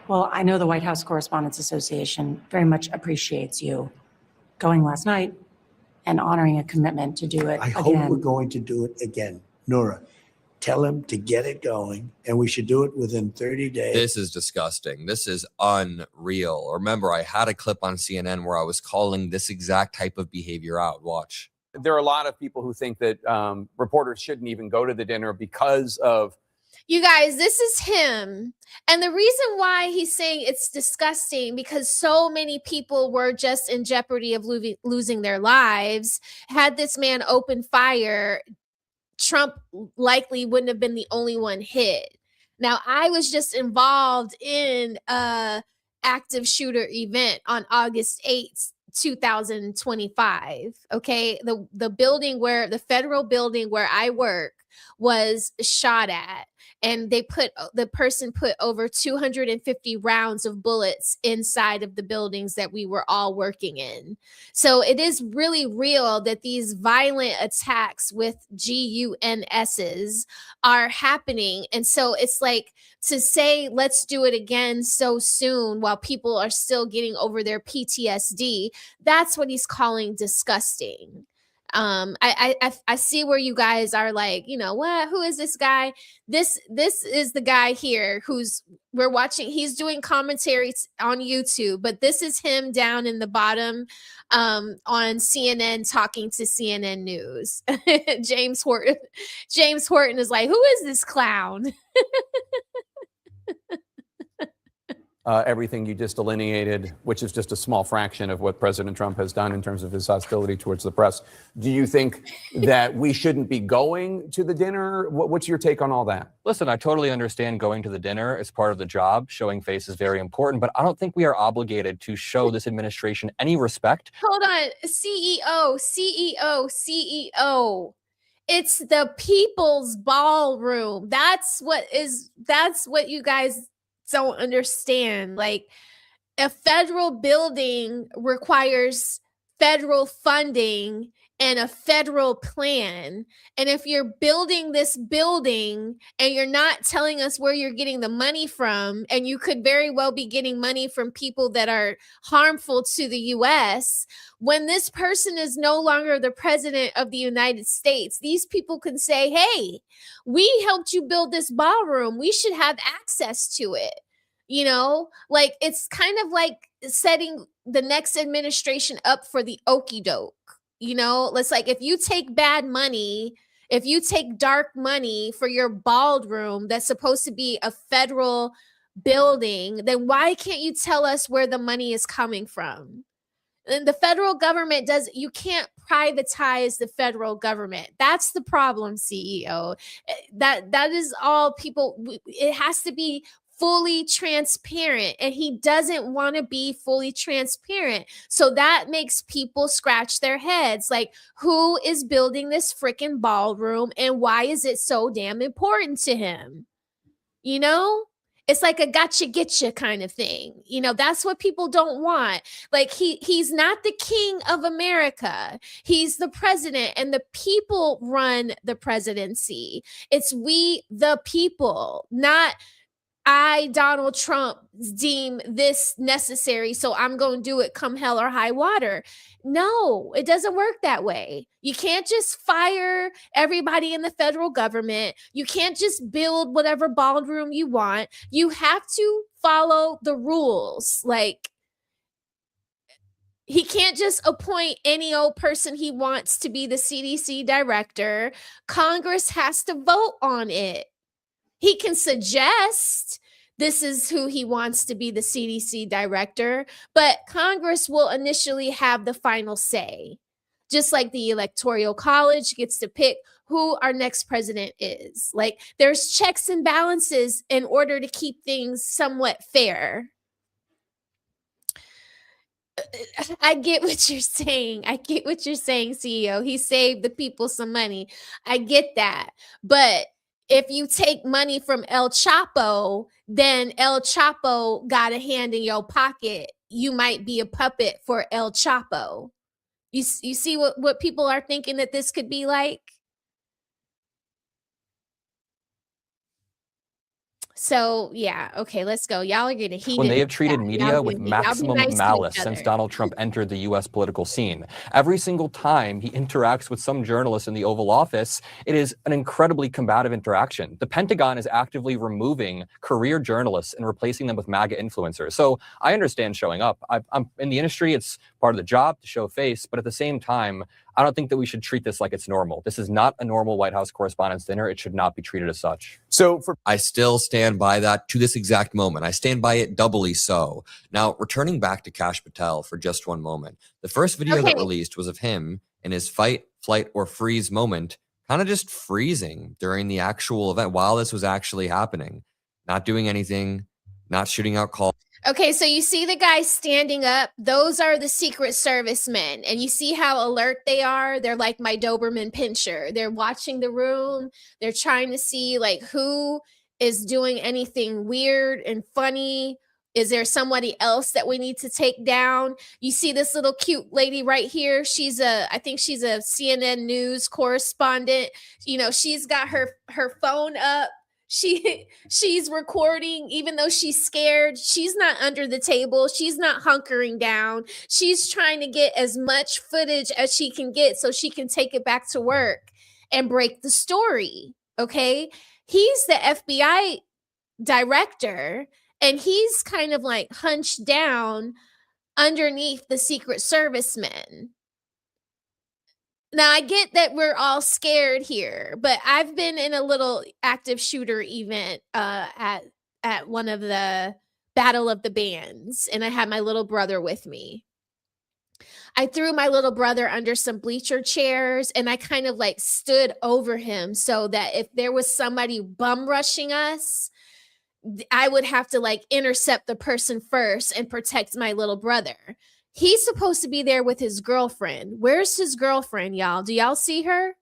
Well, I know the White House Correspondents Association very much appreciates you going last night and honoring a commitment to do it I again. hope we're going to do it again. Nora, tell him to get it going, and we should do it within 30 days. This is disgusting. This is unreal. Remember, I had a clip on CNN where I was calling this exact type of behavior out. Watch. There are a lot of people who think that reporters shouldn't even go to the dinner because of. You guys, this is him. And the reason why he's saying it's disgusting, because so many people were just in jeopardy of losing their lives. Had this man open fire, Trump likely wouldn't have been the only one hit. Now, I was just involved in a active shooter event on August 8th, 2025. Okay. The building the federal building where I work was shot at. And the person put over 250 rounds of bullets inside of the buildings that we were all working in. So it is really real that these violent attacks with GUNSs are happening. And so it's like, to say, let's do it again so soon while people are still getting over their PTSD, that's what he's calling disgusting. I see where you guys are like, you know what, who is this guy? This is the guy here we're watching. He's doing commentaries on YouTube, but this is him down in the bottom on CNN talking to CNN News. James Horton is like, who is this clown? Everything you just delineated, which is just a small fraction of what President Trump has done in terms of his hostility towards the press. Do you think that we shouldn't be going to the dinner? What's your take on all that? Listen, I totally understand going to the dinner is part of the job. Showing face is very important, but I don't think we are obligated to show this administration any respect. Hold on. CEO. It's the people's ballroom. That's what you guys don't understand. Like, a federal building requires federal funding and a federal plan. And if you're building this building and you're not telling us where you're getting the money from, and you could very well be getting money from people that are harmful to the US, when this person is no longer the president of the United States, these people can say, hey, we helped you build this ballroom. We should have access to it. You know, like, it's kind of like setting the next administration up for the okie doke. You know, it's like, if you take bad money, if you take dark money for your ballroom that's supposed to be a federal building, then why can't you tell us where the money is coming from? And the federal government you can't privatize the federal government. That's the problem, CEO. That is all people, it has to be fully transparent, and he doesn't want to be fully transparent. So that makes people scratch their heads. Like, who is building this freaking ballroom, and why is it so damn important to him? You know, it's like a gotcha getcha kind of thing. You know, that's what people don't want. Like, he's not the king of America. He's the president, and the people run the presidency. It's we, the people, not I, Donald Trump, deem this necessary, so I'm going to do it come hell or high water. No, it doesn't work that way. You can't just fire everybody in the federal government. You can't just build whatever ballroom you want. You have to follow the rules. Like, he can't just appoint any old person he wants to be the CDC director. Congress has to vote on it. He can suggest this is who he wants to be the CDC director, but Congress will initially have the final say. just like the Electoral College gets to pick who our next president is. Like, there's checks and balances in order to keep things somewhat fair. I get what you're saying. I get what you're saying, CEO. He saved the people some money. I get that. But if you take money from El Chapo, then El Chapo got a hand in your pocket. You might be a puppet for El Chapo. You see what people are thinking that this could be like? So, yeah, okay, let's go. Y'all are getting heated. When they have treated Y'all media with y'all be nice maximum to each malice since other. Donald Trump entered the U.S. political scene. Every single time he interacts with some journalist in the Oval Office, it is an incredibly combative interaction. The Pentagon is actively removing career journalists and replacing them with MAGA influencers. So I understand showing up. I'm in the industry. It's part of the job to show face. But at the same time, I don't think that we should treat this like it's normal. This is not a normal White House Correspondents' Dinner. It should not be treated as such. So I still stand by that to this exact moment. I stand by it doubly so. Now, returning back to Kash Patel for just one moment. The first video that released was of him in his fight, flight, or freeze moment, kind of just freezing during the actual event while this was actually happening. Not doing anything, not shooting out calls. Okay, so you see the guys standing up. Those are the Secret Service men. And you see how alert they are? They're like my Doberman Pinscher. They're watching the room. They're trying to see like who is doing anything weird and funny. Is there somebody else that we need to take down? You see this little cute lady right here. I think she's a CNN News correspondent. You know, she's got her phone up. She's recording, even though she's scared. She's not under the table. She's not hunkering down. She's trying to get as much footage as she can get so she can take it back to work and break the story. Okay. He's the FBI director, and he's kind of like hunched down underneath the Secret Service men. Now, I get that we're all scared here, but I've been in a little active shooter event at one of the Battle of the Bands, and I had my little brother with me. I threw my little brother under some bleacher chairs, and I kind of like stood over him so that if there was somebody bum rushing us, I would have to like intercept the person first and protect my little brother. He's supposed to be there with his girlfriend. Where's his girlfriend, y'all? Do y'all see her?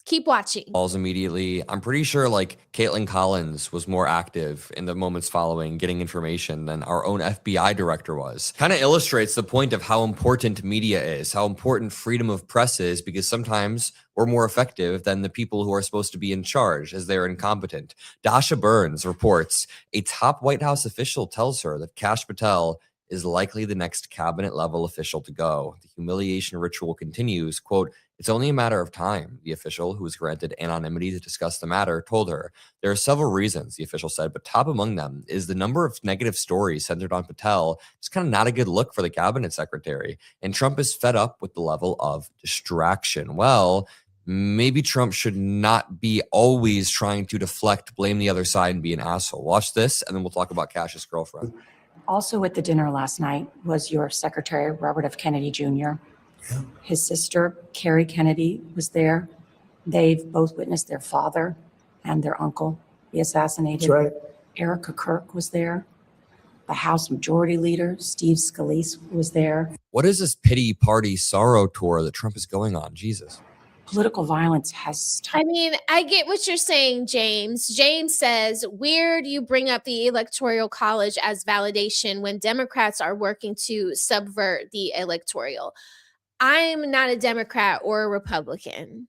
Keep watching. Calls immediately. I'm pretty sure like Caitlin Collins was more active in the moments following getting information than our own FBI director was. Kind of illustrates the point of how important media is, how important freedom of press is, because sometimes we're more effective than the people who are supposed to be in charge as they're incompetent. Dasha Burns reports a top White House official tells her that Kash Patel is likely the next cabinet level official to go. The humiliation ritual continues. Quote, "It's only a matter of time," the official, who was granted anonymity to discuss the matter, told her. There are several reasons, the official said, but top among them is the number of negative stories centered on Patel. It's kind of not a good look for the cabinet secretary. And Trump is fed up with the level of distraction. Well, maybe Trump should not be always trying to deflect, blame the other side, and be an asshole. Watch this, and then we'll talk about Kash's girlfriend. Also at the dinner last night was your Secretary, Robert F. Kennedy Jr. Yeah. His sister, Carrie Kennedy, was there. They've both witnessed their father and their uncle be assassinated. That's right. Erica Kirk was there. The House Majority Leader, Steve Scalise, was there. What is this pity party sorrow tour that Trump is going on? Jesus. Political violence has I mean, I get what you're saying, James. James says, weird you bring up the Electoral College as validation when Democrats are working to subvert the electoral. I'm not a Democrat or a Republican.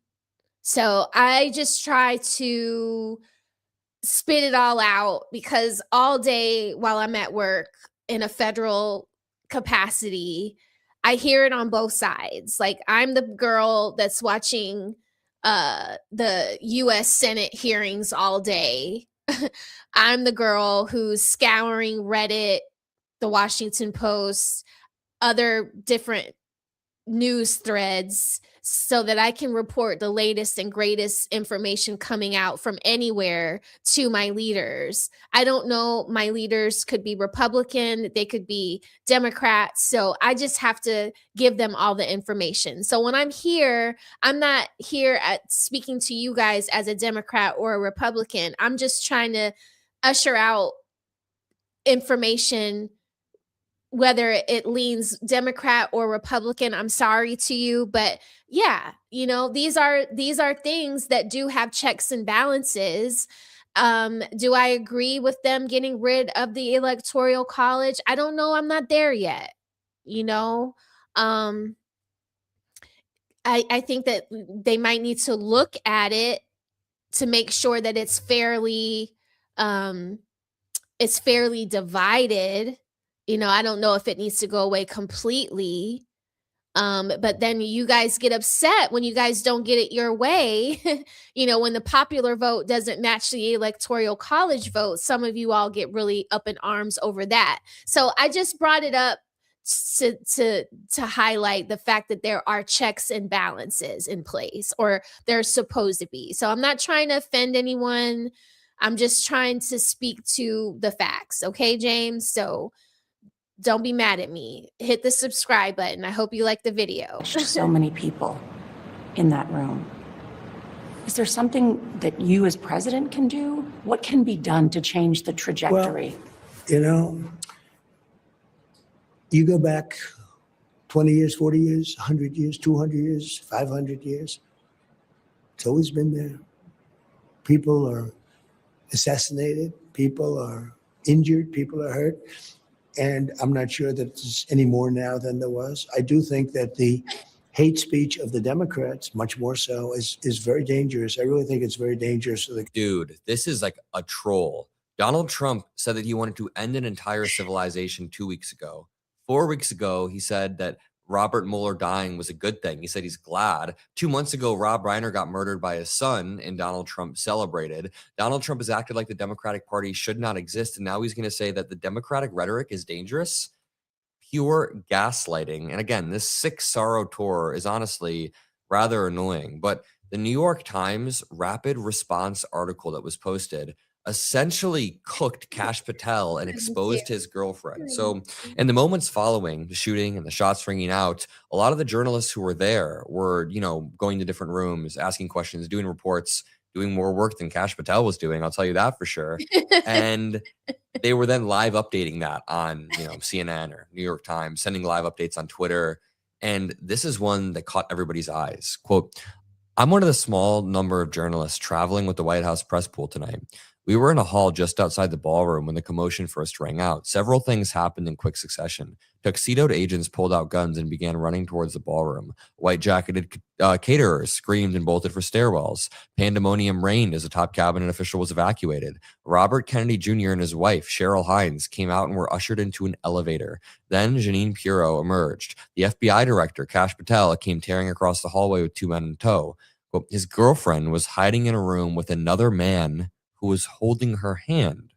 So I just try to spit it all out, because all day while I'm at work in a federal capacity, I hear it on both sides. Like, I'm the girl that's watching the US Senate hearings all day. I'm the girl who's scouring Reddit, the Washington Post, other different news threads so that I can report the latest and greatest information coming out from anywhere to my leaders. I don't know. My leaders could be Republican, they could be Democrats. So I just have to give them all the information. So when I'm here, I'm not here at speaking to you guys as a Democrat or a Republican. I'm just trying to usher out information, whether it leans Democrat or Republican. I'm sorry to you, but yeah, these are things that do have checks and balances. Do I agree with them getting rid of the Electoral College? I don't know. I'm not there yet. You know, um, I think that they might need to look at it to make sure that it's fairly divided. I don't know if it needs to go away completely. But then you guys get upset when you guys don't get it your way. When the popular vote doesn't match the Electoral College vote, some of you all get really up in arms over that. So I just brought it up to highlight the fact that there are checks and balances in place, or there's supposed to be. So I'm not trying to offend anyone. I'm just trying to speak to the facts. Okay, James? So don't be mad at me. Hit the subscribe button. I hope you like the video. So many people in that room. Is there something that you as president can do? What can be done to change the trajectory? Well, you go back 20 years, 40 years, 100 years, 200 years, 500 years. It's always been there. People are assassinated. People are injured. People are hurt. And I'm not sure that there's any more now than there was. I do think that the hate speech of the Democrats, much more so, is very dangerous. I really think it's very dangerous. Dude, this is like a troll. Donald Trump said that he wanted to end an entire civilization 2 weeks ago. 4 weeks ago, he said that Robert Mueller dying was a good thing. He said he's glad. 2 months ago, Rob Reiner got murdered by his son, and Donald Trump celebrated. Donald Trump has acted like the Democratic Party should not exist, and now he's going to say that the Democratic rhetoric is dangerous. Pure gaslighting. And again, this sick sorrow tour is honestly rather annoying. But the New York Times rapid response article that was posted essentially cooked Kash Patel and exposed his girlfriend. So in the moments following the shooting and the shots ringing out, a lot of the journalists who were there were, going to different rooms, asking questions, doing reports, doing more work than Kash Patel was doing. I'll tell you that for sure. And they were then live updating that on, CNN or New York Times, sending live updates on Twitter. And this is one that caught everybody's eyes. Quote, "I'm one of the small number of journalists traveling with the White House press pool tonight. We were in a hall just outside the ballroom when the commotion first rang out. Several things happened in quick succession. Tuxedoed agents pulled out guns and began running towards the ballroom. White-jacketed caterers screamed and bolted for stairwells. Pandemonium reigned as a top cabinet official was evacuated. Robert Kennedy Jr. and his wife, Cheryl Hines, came out and were ushered into an elevator. Then Jeanine Pirro emerged. The FBI Director, Kash Patel, came tearing across the hallway with 2 men in tow. Well, his girlfriend was hiding in a room with another man who was holding her hand."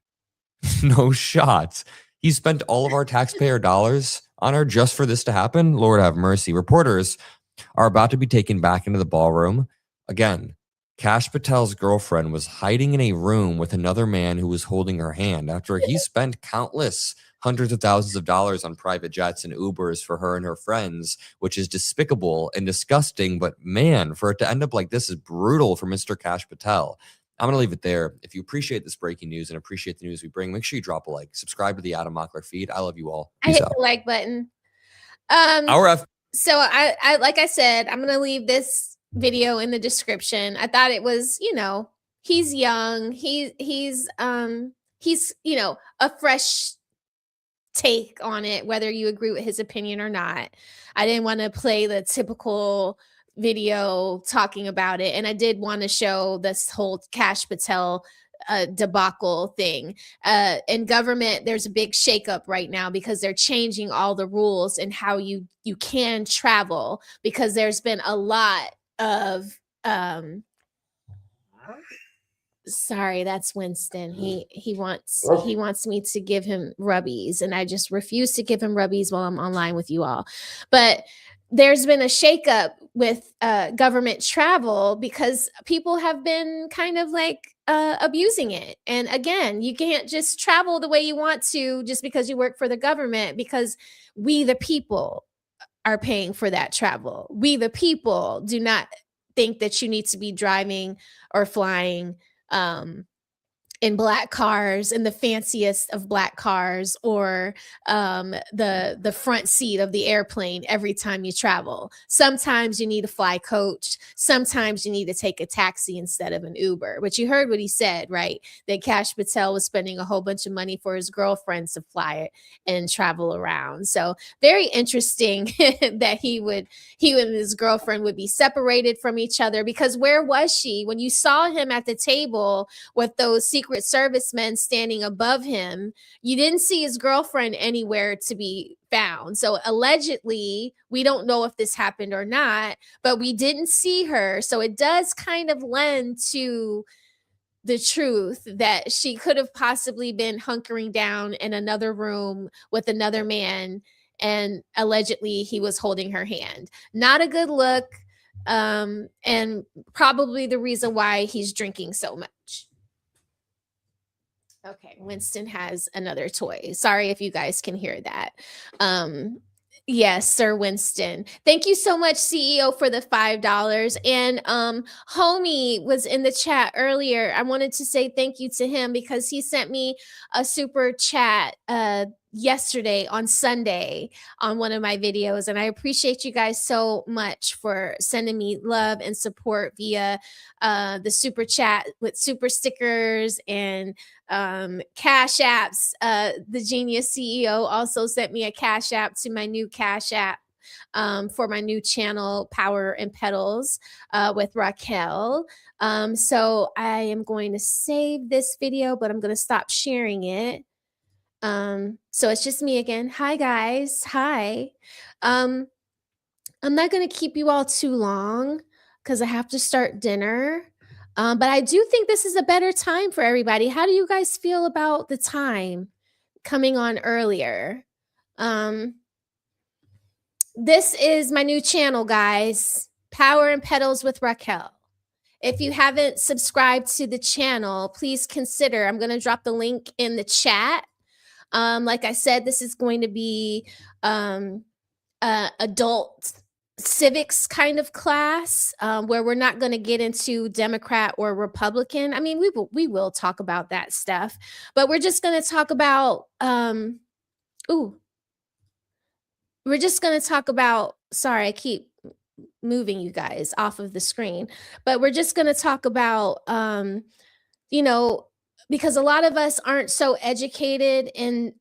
No shot. He spent all of our taxpayer dollars on her just for this to happen? Lord have mercy. Reporters are about to be taken back into the ballroom. Again, Kash Patel's girlfriend was hiding in a room with another man who was holding her hand after he spent countless hundreds of thousands of dollars on private jets and Ubers for her and her friends, which is despicable and disgusting. But man, for it to end up like this is brutal for Mr. Kash Patel. I'm going to leave it there. If you appreciate this breaking news and appreciate the news we bring, make sure you drop a like. Subscribe to the Adam Mockler feed. I love you all. I Peace hit out. the like button. So I like I said, I'm going to leave this video in the description. I thought it was, he's young. He's a fresh take on it, whether you agree with his opinion or not. I didn't want to play the typical video talking about it, and I did want to show this whole Kash Patel debacle thing. In government, there's a big shakeup right now because they're changing all the rules and how you can travel, because there's been a lot of sorry, that's Winston. He wants me to give him rubbies, and I just refuse to give him rubbies while I'm online with you all. But there's been a shakeup with government travel because people have been kind of like abusing it. And again, you can't just travel the way you want to just because you work for the government, because we, the people, are paying for that travel. We, the people, do not think that you need to be driving or flying in black cars, in the fanciest of black cars, or the front seat of the airplane every time you travel. Sometimes you need to fly coach. Sometimes you need to take a taxi instead of an Uber. But you heard what he said, right? That Kash Patel was spending a whole bunch of money for his girlfriends to fly and travel around. So very interesting that he and his girlfriend would be separated from each other, because where was she when you saw him at the table with those Secret Servicemen standing above him? You didn't see his girlfriend anywhere to be found. So allegedly, we don't know if this happened or not, but we didn't see her. So it does kind of lend to the truth that she could have possibly been hunkering down in another room with another man, and allegedly he was holding her hand. Not a good look, and probably the reason why he's drinking so much. Okay, Winston has another toy. Sorry if you guys can hear that. Yes, Sir Winston. Thank you so much, CEO, for the $5. And Homie was in the chat earlier. I wanted to say thank you to him because he sent me a super chat yesterday on Sunday on one of my videos. And I appreciate you guys so much for sending me love and support via the super chat with super stickers and cash apps. The Genius CEO also sent me a cash app to my new cash app for my new channel, Power and Petals, with Raquel. So I am going to save this video, but I'm going to stop sharing it. So it's just me again. Hi guys. Hi. I'm not going to keep you all too long because I have to start dinner. But I do think this is a better time for everybody. How do you guys feel about the time coming on earlier? This is my new channel, guys. Power and Petals with Raquel. If you haven't subscribed to the channel, please consider. I'm going to drop the link in the chat. Like I said, this is going to be adult civics kind of class where we're not going to get into Democrat or Republican. I mean, we will talk about that stuff, but we're just going to talk about we're just going to talk about, sorry, I keep moving you guys off of the screen, but we're just going to talk about because a lot of us aren't so educated in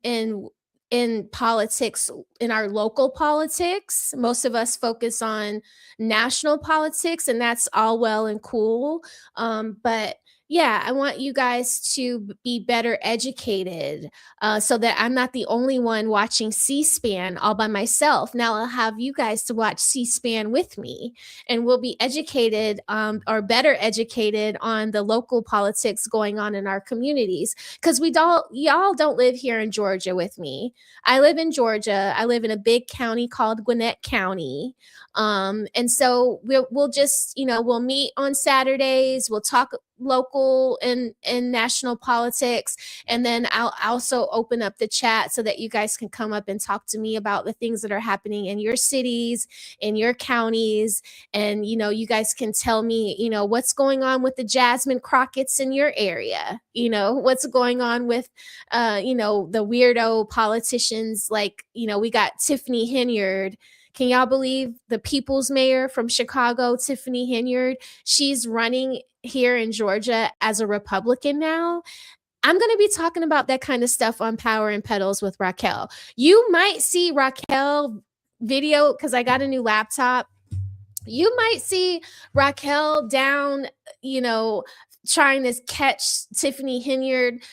politics, in our local politics. Most of us focus on national politics, and that's all well and cool. But yeah, I want you guys to be better educated so that I'm not the only one watching C-SPAN all by myself. Now I'll have you guys to watch C-SPAN with me, and we'll be educated or better educated on the local politics going on in our communities. Because y'all don't live here in Georgia with me. I live in Georgia. I live in a big county called Gwinnett County. And so we'll just, we'll meet on Saturdays. We'll talk local and national politics. And then I'll also open up the chat so that you guys can come up and talk to me about the things that are happening in your cities, in your counties. And, you guys can tell me, what's going on with the Jasmine Crockett's in your area, what's going on with, the weirdo politicians like, we got Tiffany Henyard. Can y'all believe the people's mayor from Chicago, Tiffany Henyard? She's running here in Georgia as a Republican now. I'm going to be talking about that kind of stuff on Power and Petals with Raquel. You might see Raquel video because I got a new laptop. You might see Raquel down, trying to catch Tiffany Henyard,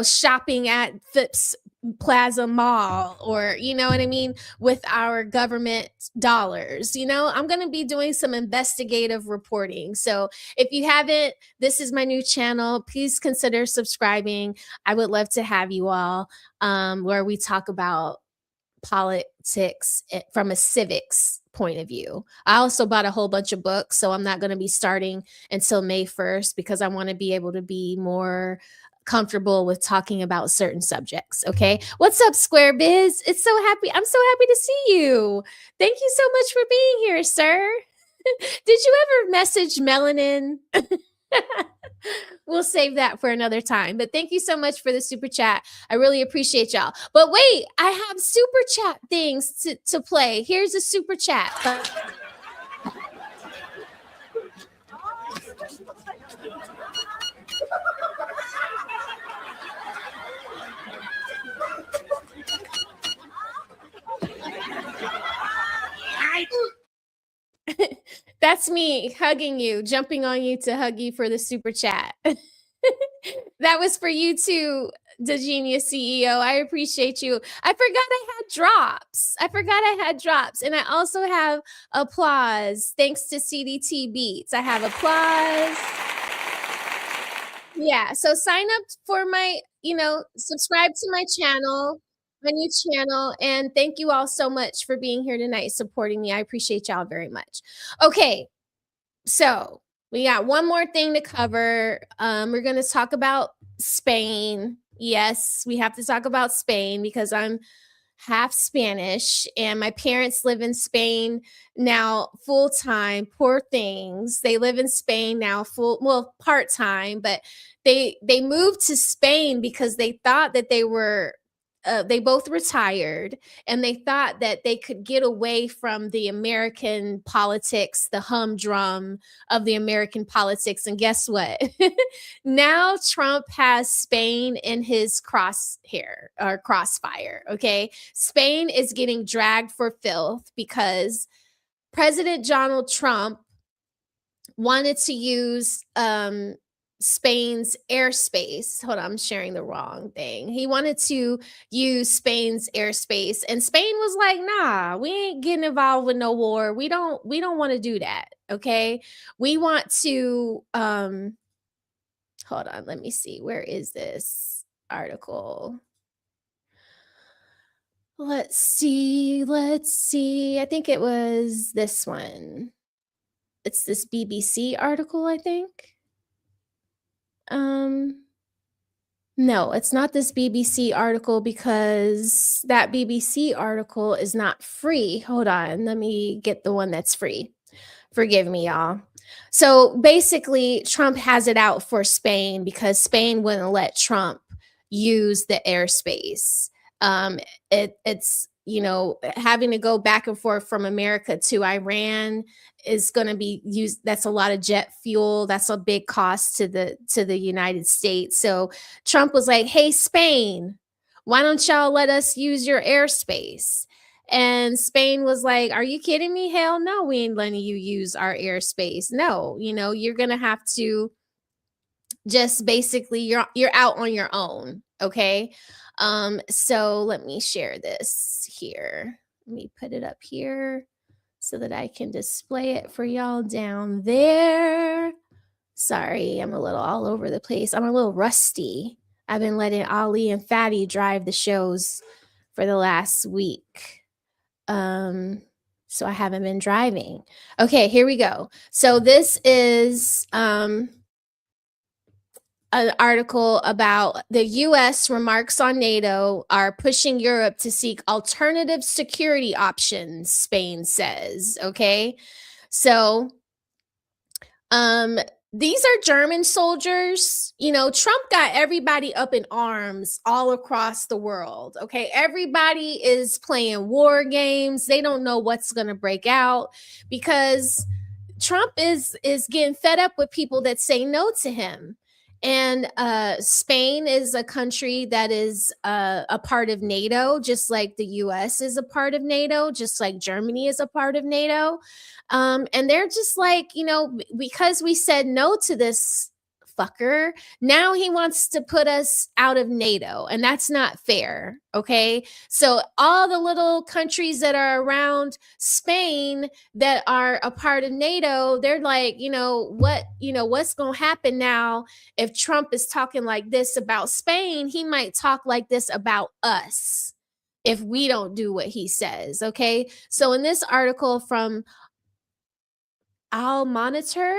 shopping at Phipps Plaza Mall, or what I mean, with our government dollars. I'm going to be doing some investigative reporting. So if you haven't, this is my new channel. Please consider subscribing. I would love to have you all where we talk about politics from a civics point of view. I also bought a whole bunch of books, so I'm not going to be starting until May 1st because I want to be able to be more comfortable with talking about certain subjects. Okay. What's up, Square Biz? I'm so happy to see you. Thank you so much for being here, sir. Did you ever message Melanin? We'll save that for another time. But thank you so much for the super chat. I really appreciate y'all. But wait, I have super chat things to play. Here's a super chat. That's me hugging you, jumping on you to hug you for the super chat. That was for you too, the Genius CEO. I appreciate you. I forgot I had drops. And I also have applause. Thanks to CDT Beats. I have applause. Yeah. So sign up for my, subscribe to my channel, my new channel. And thank you all so much for being here tonight, supporting me. I appreciate y'all very much. Okay. So we got one more thing to cover. We're going to talk about Spain. Yes, we have to talk about Spain because I'm half Spanish and my parents live in Spain now full time. Poor things. They live in Spain now part time, but they moved to Spain because they thought that they both retired and they thought that they could get away from the American politics, the humdrum of the American politics. And guess what? Now Trump has Spain in his crossfire. Okay. Spain is getting dragged for filth because President Donald Trump wanted to use Spain's airspace. Hold on, I'm sharing the wrong thing. He wanted to use Spain's airspace, and Spain was like, "Nah, we ain't getting involved with no war. We don't want to do that." Okay, we want to. Hold on, let me see. Where is this article? Let's see. I think it was this one. It's this BBC article, I think. No, it's not this BBC article because that BBC article is not free. Hold on, let me get the one that's free. Forgive me, y'all. So basically, Trump has it out for Spain because Spain wouldn't let Trump use the airspace. It's having to go back and forth from America to Iran is going to be used. That's a lot of jet fuel. That's a big cost to the United States. So Trump was like, "Hey, Spain, why don't y'all let us use your airspace?" And Spain was like, "Are you kidding me? Hell no, we ain't letting you use our airspace. No, you're going to have to just basically you're out on your own." Okay. So let me share this here. Let me put it up here so that I can display it for y'all down there. Sorry, I'm a little all over the place. I'm a little rusty. I've been letting Ali and Fatty drive the shows for the last week. So I haven't been driving. Okay, here we go. So this is an article about the U.S. remarks on NATO are pushing Europe to seek alternative security options, Spain says. Okay. So these are German soldiers. Trump got everybody up in arms all across the world. Okay. Everybody is playing war games. They don't know what's going to break out because Trump is getting fed up with people that say no to him. And Spain is a country that is a part of NATO, just like the U.S. is a part of NATO, just like Germany is a part of NATO. And they're just like, because we said no to this fucker, now he wants to put us out of NATO. And that's not fair. Okay. So all the little countries that are around Spain that are a part of NATO, they're like, what's going to happen now if Trump is talking like this about Spain? He might talk like this about us. if we don't do what he says. Okay. So in this article from Al Monitor,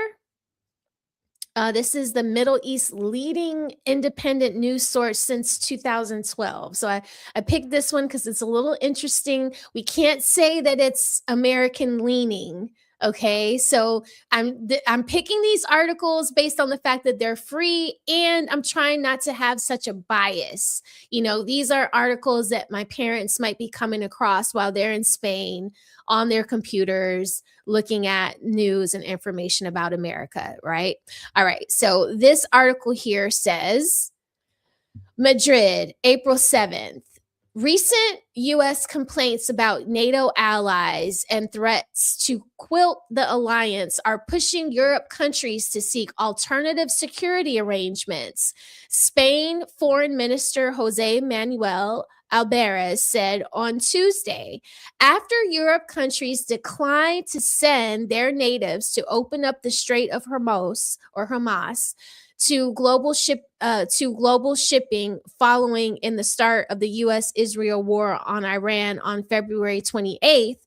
this is the Middle East leading independent news source since 2012. So I picked this one because it's a little interesting. We can't say that it's American leaning. Okay, so I'm picking these articles based on the fact that they're free, and I'm trying not to have such a bias. These are articles that my parents might be coming across while they're in Spain on their computers looking at news and information about America, right? All right, so this article here says Madrid, April 7th. Recent U.S. complaints about NATO allies and threats to quilt the alliance are pushing Europe countries to seek alternative security arrangements. Spain Foreign Minister Jose Manuel Alvarez said on Tuesday, after Europe countries declined to send their natives to open up the Strait of Hormuz or Hamas to global shipping following in the start of the U.S.-Israel war on Iran on February 28th,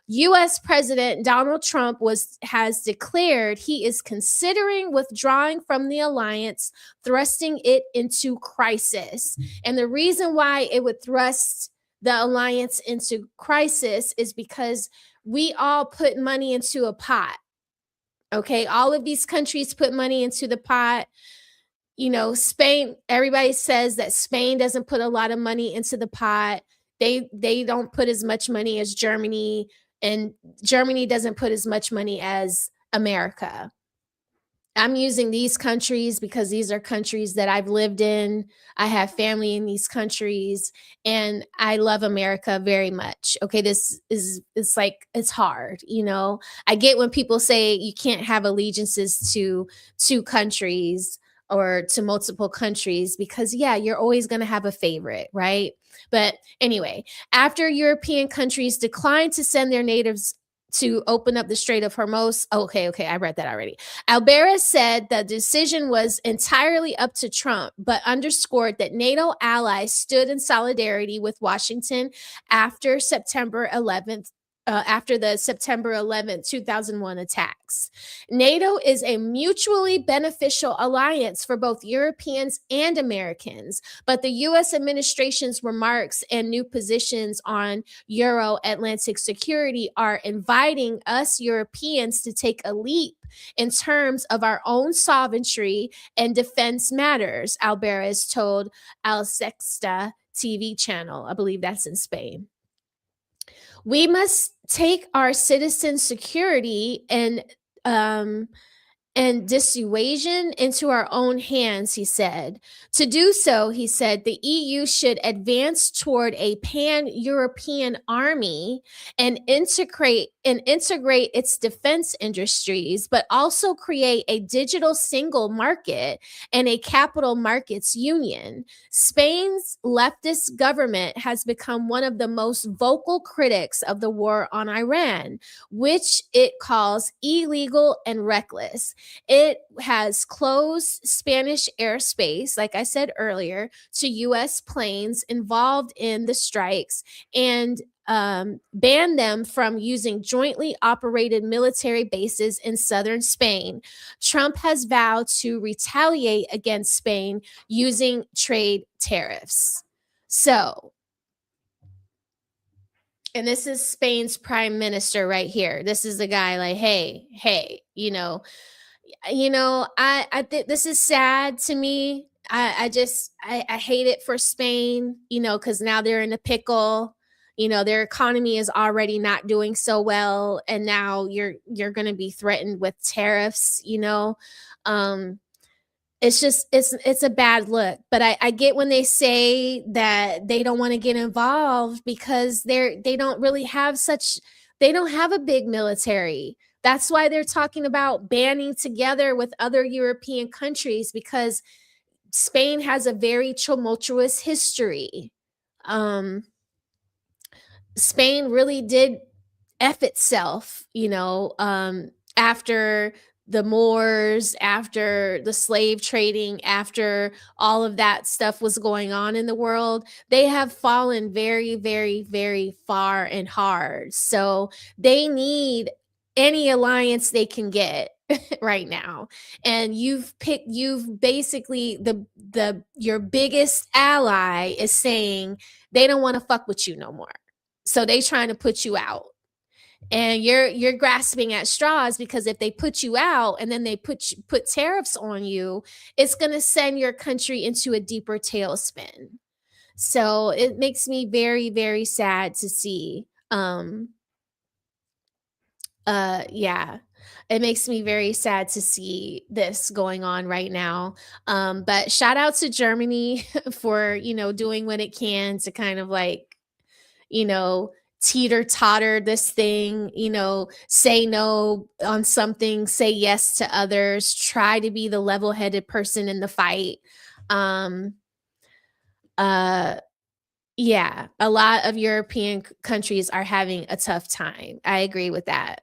U.S. President Donald Trump has declared he is considering withdrawing from the alliance, thrusting it into crisis. And the reason why it would thrust the alliance into crisis is because we all put money into a pot. Okay, all of these countries put money into the pot. Spain, everybody says that Spain doesn't put a lot of money into the pot. They don't put as much money as Germany, and Germany doesn't put as much money as America. I'm using these countries because these are countries that I've lived in. I have family in these countries, and I love America very much. Okay, it's hard, I get when people say you can't have allegiances to two countries or to multiple countries because, yeah, you're always going to have a favorite, right? But anyway, after European countries declined to send their natives to open up the Strait of Hormuz. Okay, I read that already. Alvarez said the decision was entirely up to Trump, but underscored that NATO allies stood in solidarity with Washington after September 11th. After the September 11th, 2001 attacks. NATO is a mutually beneficial alliance for both Europeans and Americans, but the U.S. administration's remarks and new positions on Euro-Atlantic security are inviting us Europeans to take a leap in terms of our own sovereignty and defense matters, Alvarez told Al Sexta TV channel. I believe that's in Spain. We must take our citizens' security and dissuasion into our own hands, he said. To do so, he said, the EU should advance toward a pan-European army and integrate its defense industries, but also create a digital single market and a capital markets union. Spain's leftist government has become one of the most vocal critics of the war on Iran, which it calls illegal and reckless. It has closed Spanish airspace, like I said earlier, to U.S. planes involved in the strikes and banned them from using jointly operated military bases in southern Spain. Trump has vowed to retaliate against Spain using trade tariffs. So, and this is Spain's prime minister right here. This is the guy like, hey, I think this is sad to me. I hate it for Spain, because now they're in a pickle. Their economy is already not doing so well, and now you're going to be threatened with tariffs. It's a bad look. But I get when they say that they don't want to get involved because they don't have a big military. That's why they're talking about banding together with other European countries, because Spain has a very tumultuous history. Spain really did F itself, after the Moors, after the slave trading, after all of that stuff was going on in the world, they have fallen very, very, very far and hard. So they need any alliance they can get right now. And you've basically your biggest ally is saying they don't want to fuck with you no more. So they trying to put you out. And you're grasping at straws, because if they put you out and then they put tariffs on you, it's going to send your country into a deeper tailspin. So it makes me very, very sad to see. Yeah, it makes me very sad to see this going on right now. But shout out to Germany for, doing what it can to kind of like, you know, teeter totter this thing, say no on something, say yes to others, try to be the level headed person in the fight. Yeah, a lot of European countries are having a tough time. I agree with that.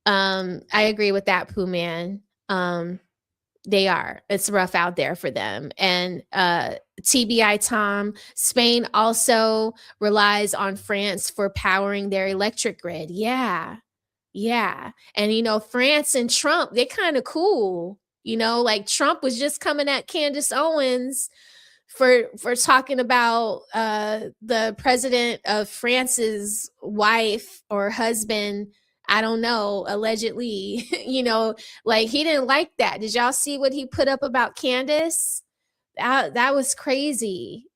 I agree with that, Pooh Man. They are. It's rough out there for them. And TBI Tom, Spain also relies on France for powering their electric grid. Yeah. Yeah. And France and Trump, they're kind of cool. Like Trump was just coming at Candace Owens for talking about the president of France's wife or husband, I don't know, allegedly, like he didn't like that. Did y'all see what he put up about Candace? That was crazy,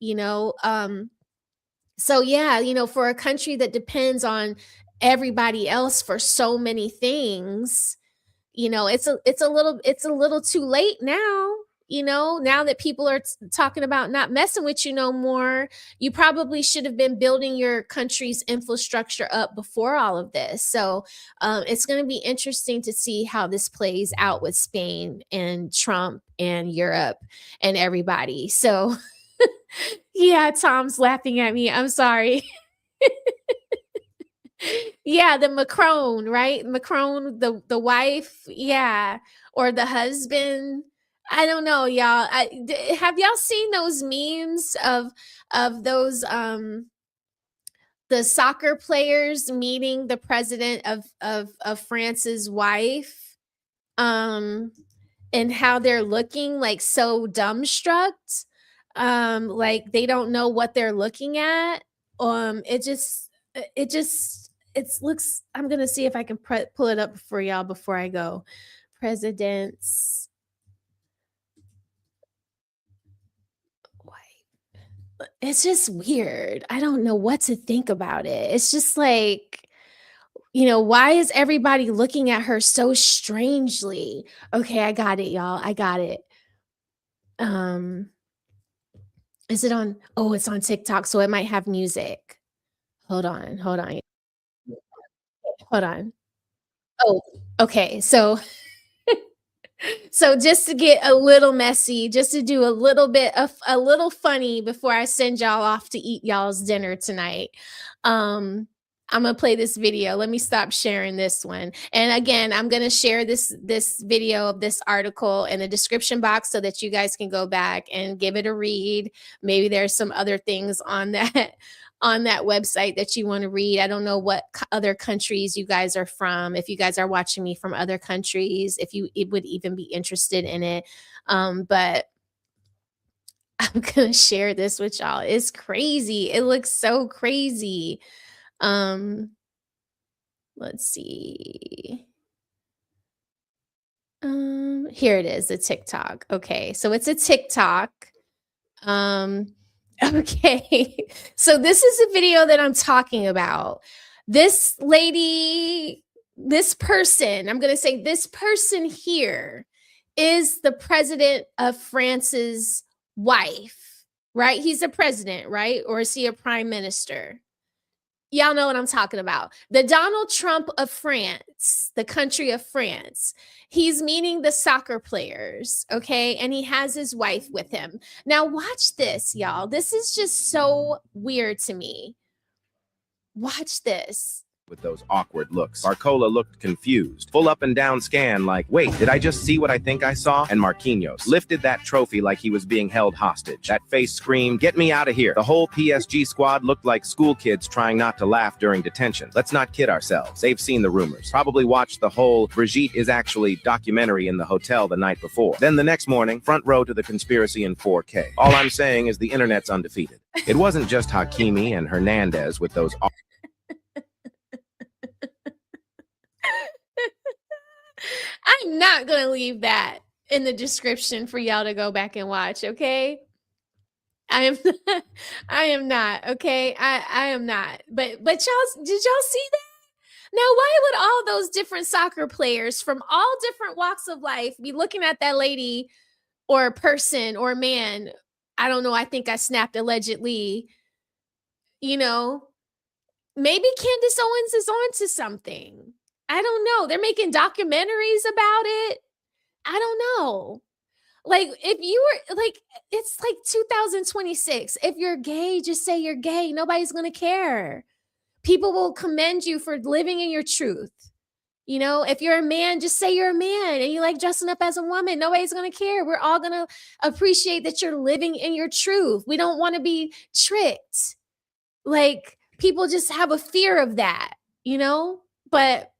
So yeah, for a country that depends on everybody else for so many things, it's a little too late now. Now that people are talking about not messing with you no more, you probably should have been building your country's infrastructure up before all of this. So it's going to be interesting to see how this plays out with Spain and Trump and Europe and everybody. So yeah, Tom's laughing at me. I'm sorry. Yeah, the Macron, right? Macron, the wife, yeah, or the husband. I don't know, y'all. Have y'all seen those memes of those the soccer players meeting the president of France's wife, and how they're looking like so dumbstruck, like they don't know what they're looking at. It looks, I'm gonna see if I can pull it up for y'all before I go. President's wife. It's just weird. I don't know what to think about it. It's just like, why is everybody looking at her so strangely? Okay, I got it, y'all. I got it. Is it on? Oh, it's on TikTok, so it might have music. Hold on. Oh, okay. So just to get a little messy, just to do a little bit of a little funny before I send y'all off to eat y'all's dinner tonight. I'm gonna play this video. Let me stop sharing this one. And again, I'm gonna share this video of this article in the description box so that you guys can go back and give it a read. Maybe there's some other things on that website that you want to read. I don't know what other countries you guys are from. If you guys are watching me from other countries, if you would even be interested in it. But I'm gonna share this with y'all. It's crazy. It looks so crazy. Let's see. Here it is, a TikTok. Okay, so it's a TikTok. Okay. So this is a video that I'm talking about. This lady, this person, I'm going to say this person here is the president of France's wife, right? He's a president, right? Or is he a prime minister? Y'all know what I'm talking about. The Donald Trump of France, the country of France. He's meeting the soccer players, okay? And he has his wife with him. Now watch this, y'all. This is just so weird to me. Watch this. with those awkward looks. Barcola looked confused. Full up and down scan like, wait, did I just see what I think I saw? And Marquinhos lifted that trophy like he was being held hostage. That face screamed, get me out of here. The whole PSG squad looked like school kids trying not to laugh during detention. Let's not kid ourselves. They've seen the rumors. Probably watched the whole Brigitte is actually documentary in the hotel the night before. Then the next morning, front row to the conspiracy in 4K. All I'm saying is the internet's undefeated. It wasn't just Hakimi and Hernandez with those I'm not going to leave that in the description for y'all to go back and watch, okay? I am not, okay? I am not. But y'all, did y'all see that? Now, why would all those different soccer players from all different walks of life be looking at that lady or a person or a man? I don't know. I think I snapped allegedly. You know, maybe Candace Owens is onto something. I don't know. They're making documentaries about it. I don't know. Like, if you were like, it's like 2026. If you're gay, just say you're gay. Nobody's going to care. People will commend you for living in your truth. You know, if you're a man, just say you're a man and you like dressing up as a woman. Nobody's going to care. We're all going to appreciate that you're living in your truth. We don't want to be tricked. Like, people just have a fear of that, you know? But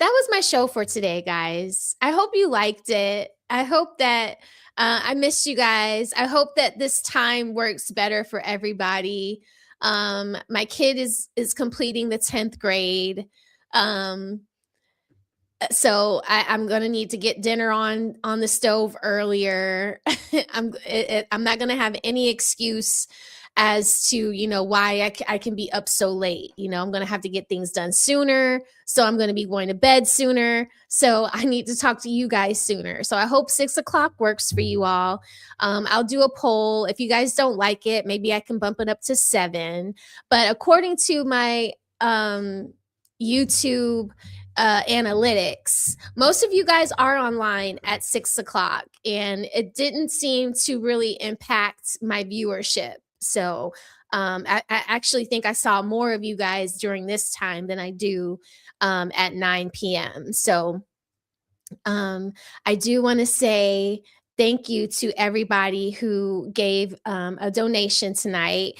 that was my show for today, guys. I hope you liked it. I hope that I missed you guys. I hope that this time works better for everybody. My kid is completing the 10th grade. So I'm going to need to get dinner on the stove earlier. I'm not going to have any excuse as to, you know, why I can be up so late. You know, I'm going to have to get things done sooner. So I'm going to be going to bed sooner. So I need to talk to you guys sooner. So I hope 6 o'clock works for you all. I'll do a poll. If you guys don't like it, maybe I can bump it up to 7. But according to my YouTube analytics, most of you guys are online at 6 o'clock, and it didn't seem to really impact my viewership. So I actually think I saw more of you guys during this time than I do at 9 p.m. So I do want to say thank you to everybody who gave a donation tonight.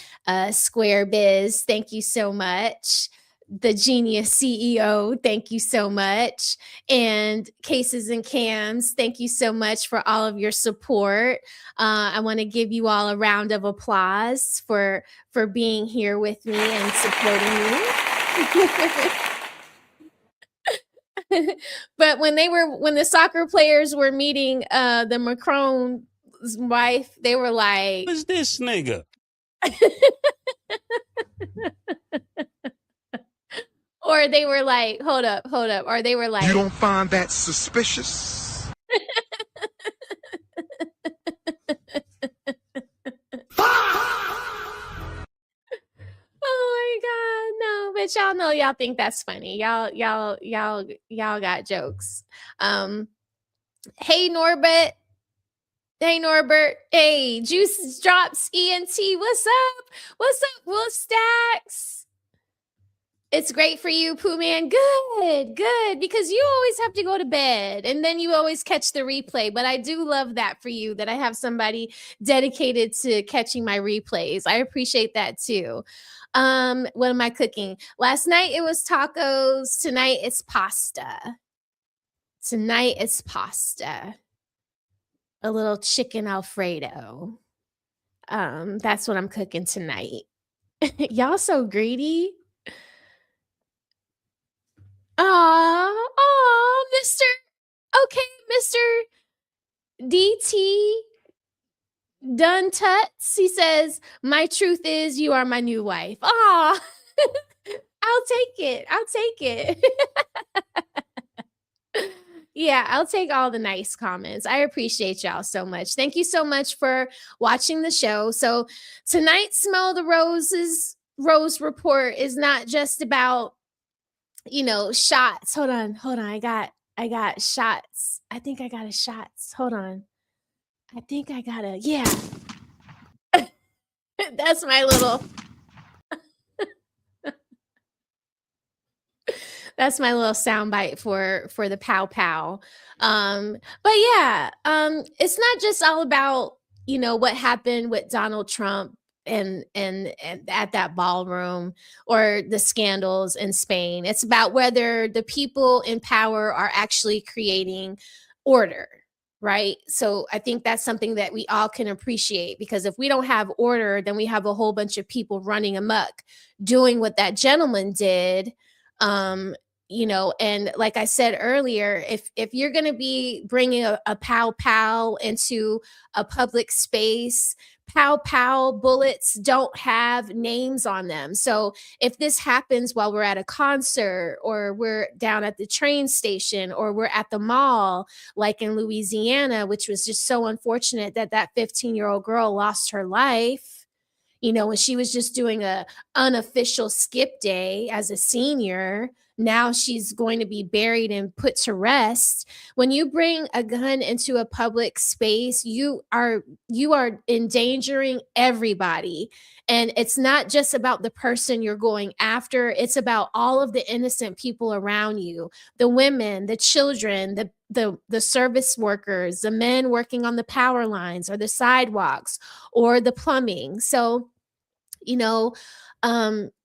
Square Biz, thank you so much. The Genius CEO, thank you so much. And Cases and Cams, thank you so much for all of your support. I want to give you all a round of applause for being here with me and supporting me. But when the soccer players were meeting the Macron's wife, they were like, "Who's this nigga?" Or they were like, hold up. Or they were like, you don't find that suspicious? Oh my God, no, but y'all know y'all think that's funny. Y'all got jokes. Hey Norbert. Hey, Juice Drops ENT. What's up? Wolf Stacks? It's great for you, Pooh Man. Good. Because you always have to go to bed and then you always catch the replay. But I do love that for you, that I have somebody dedicated to catching my replays. I appreciate that too. What am I cooking? Last night it was tacos. Tonight it's pasta. A little chicken Alfredo. That's what I'm cooking tonight. Y'all so greedy. Mr. DT Dun Tuts. He says, my truth is you are my new wife. Aw, I'll take it. Yeah, I'll take all the nice comments. I appreciate y'all so much. Thank you so much for watching the show. So tonight's Smell the Roses Rose Report is not just about, you know, shots. Hold on. I got shots. I think I got a shots. Hold on. I think I got a, yeah. That's my little That's my little soundbite for the pow pow. But yeah, it's not just all about, you know, what happened with Donald Trump and at that ballroom or the scandals in Spain. It's about whether the people in power are actually creating order, right? So I think that's something that we all can appreciate, because if we don't have order, then we have a whole bunch of people running amok doing what that gentleman did. um you know, and like I said earlier, if you're going to be bringing a pow pow into a public space, pow pow bullets don't have names on them. So if this happens while we're at a concert, or we're down at the train station, or we're at the mall, like in Louisiana, which was just so unfortunate that that 15-year-old girl lost her life, you know, when she was just doing a unofficial skip day as a senior. Now she's going to be buried and put to rest. When you bring a gun into a public space, you are endangering everybody. And it's not just about the person you're going after, it's about all of the innocent people around you, the women, the children, the service workers, the men working on the power lines or the sidewalks or the plumbing. So, you know,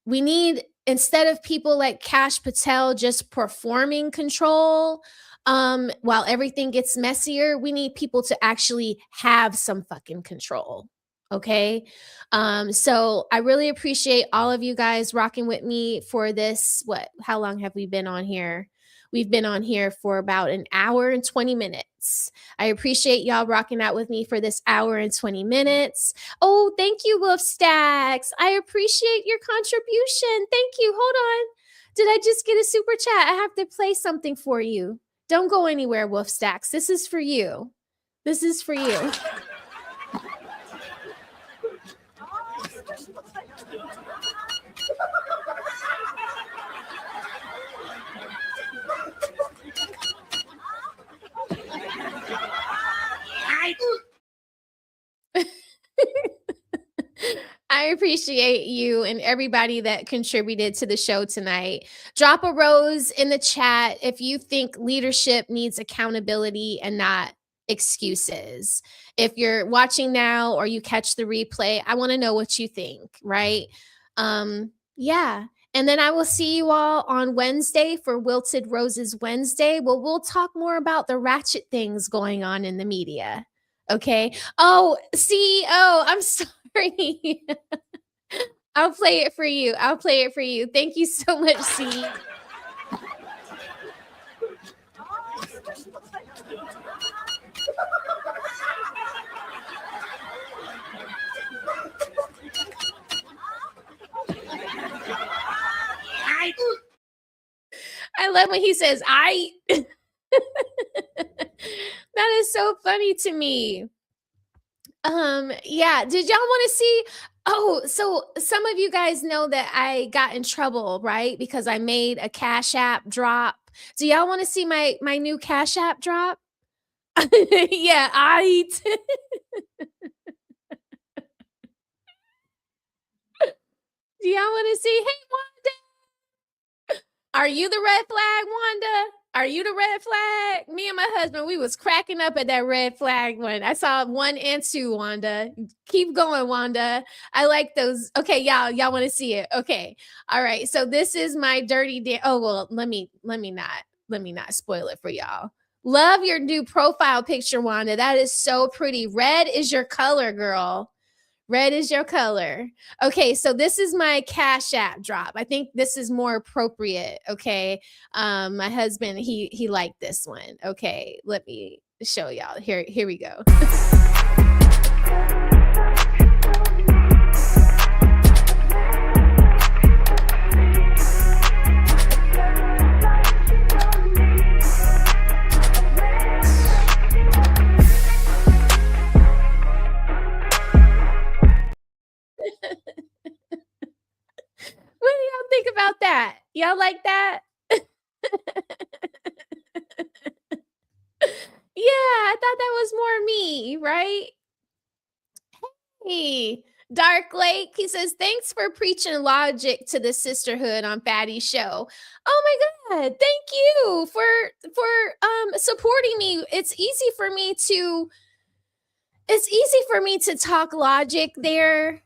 we need, instead of people like Kash Patel just performing control while everything gets messier, we need people to actually have some fucking control. Okay. So I really appreciate all of you guys rocking with me for this. How long have we been on here? We've been on here for about an hour and 20 minutes. I appreciate y'all rocking out with me for this hour and 20 minutes. Oh, thank you, Wolf Stacks. I appreciate your contribution. Thank you. Hold on. Did I just get a super chat? I have to play something for you. Don't go anywhere, Wolf Stacks. This is for you. This is for you. I appreciate you and everybody that contributed to the show tonight. Drop a rose in the chat if you think leadership needs accountability and not excuses. If you're watching now or you catch the replay, I want to know what you think, right? Yeah. And then I will see you all on Wednesday for Wilted Roses Wednesday. Well, we'll talk more about the ratchet things going on in the media. Okay. Oh, CEO, I'm sorry. I'll play it for you. I'll play it for you. Thank you so much, C. I love when he says, I. That is so funny to me. Yeah, did y'all want to see? Oh, so some of you guys know that I got in trouble, right? Because I made a Cash App drop. Do y'all want to see my new Cash App drop? Yeah, I. Do y'all want to see? Hey, Wanda, are you the red flag, Wanda? Are you the red flag? Me and my husband, we was cracking up at that red flag one. I saw 1 and 2, Wanda. Keep going, Wanda. I like those. Okay, y'all want to see it. Okay. All right. So this is my dirty oh, well, let me not spoil it for y'all. Love your new profile picture, Wanda. That is so pretty. Red is your color, girl. Red is your color. Okay, so this is my Cash App drop. I think this is more appropriate. Okay, my husband he liked this one. Okay, let me show y'all. Here we go. What do y'all think about that? Y'all like that? Yeah, I thought that was more me, right? Hey, Dark Lake, he says, thanks for preaching logic to the sisterhood on Fatty's show. Oh my God, thank you for supporting me. It's easy for me to talk logic there.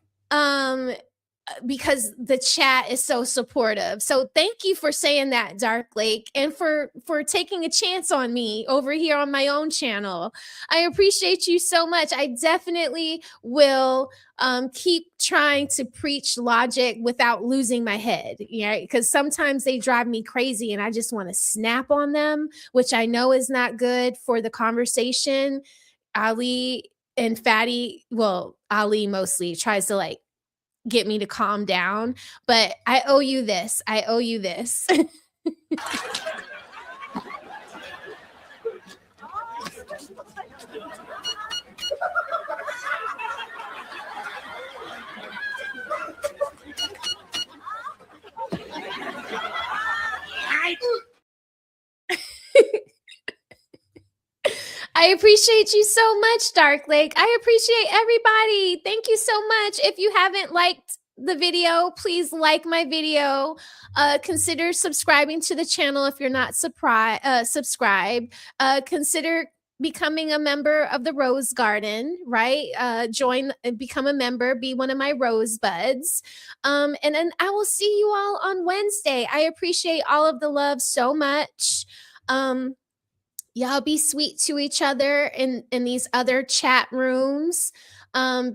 Because the chat is so supportive. So thank you for saying that, Dark Lake, and for taking a chance on me over here on my own channel. I appreciate you so much. I definitely will keep trying to preach logic without losing my head, yeah, because sometimes they drive me crazy and I just want to snap on them, which I know is not good for the conversation. Ali and Fatty, well, Ali mostly tries to like get me to calm down, but I owe you this. I owe you this. I appreciate you so much, Dark Lake. I appreciate everybody. Thank you so much. If you haven't liked the video, please like my video. Consider subscribing to the channel if you're not subscribed. Consider becoming a member of the Rose Garden, right? Join and become a member, be one of my rosebuds. And then I will see you all on Wednesday. I appreciate all of the love so much. Y'all be sweet to each other in these other chat rooms.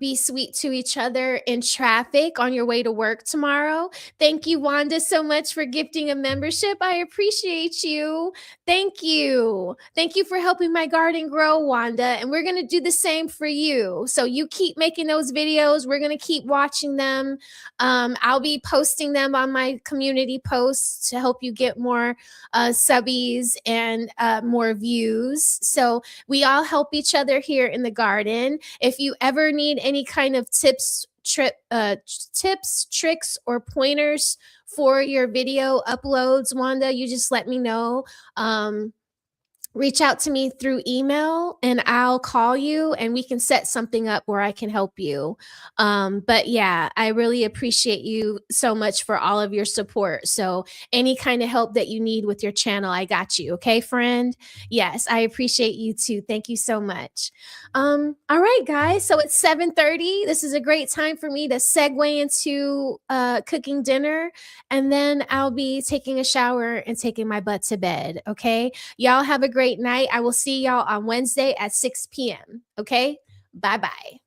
Be sweet to each other in traffic on your way to work tomorrow. Thank you, Wanda, so much for gifting a membership. I appreciate you. Thank you. Thank you for helping my garden grow, Wanda. And we're going to do the same for you. So you keep making those videos. We're going to keep watching them. I'll be posting them on my community posts to help you get more subbies and more views. So we all help each other here in the garden. If you ever need any kind of tips, tricks, or pointers for your video uploads, Wanda, you just let me know. Reach out to me through email and I'll call you and we can set something up where I can help you. But yeah, I really appreciate you so much for all of your support. So any kind of help that you need with your channel, I got you. Okay, friend? Yes, I appreciate you too. Thank you so much. All right, guys. So it's 7:30. This is a great time for me to segue into cooking dinner. And then I'll be taking a shower and taking my butt to bed. Okay. Y'all have a great night. I will see y'all on Wednesday at 6 p.m. Okay. Bye-bye.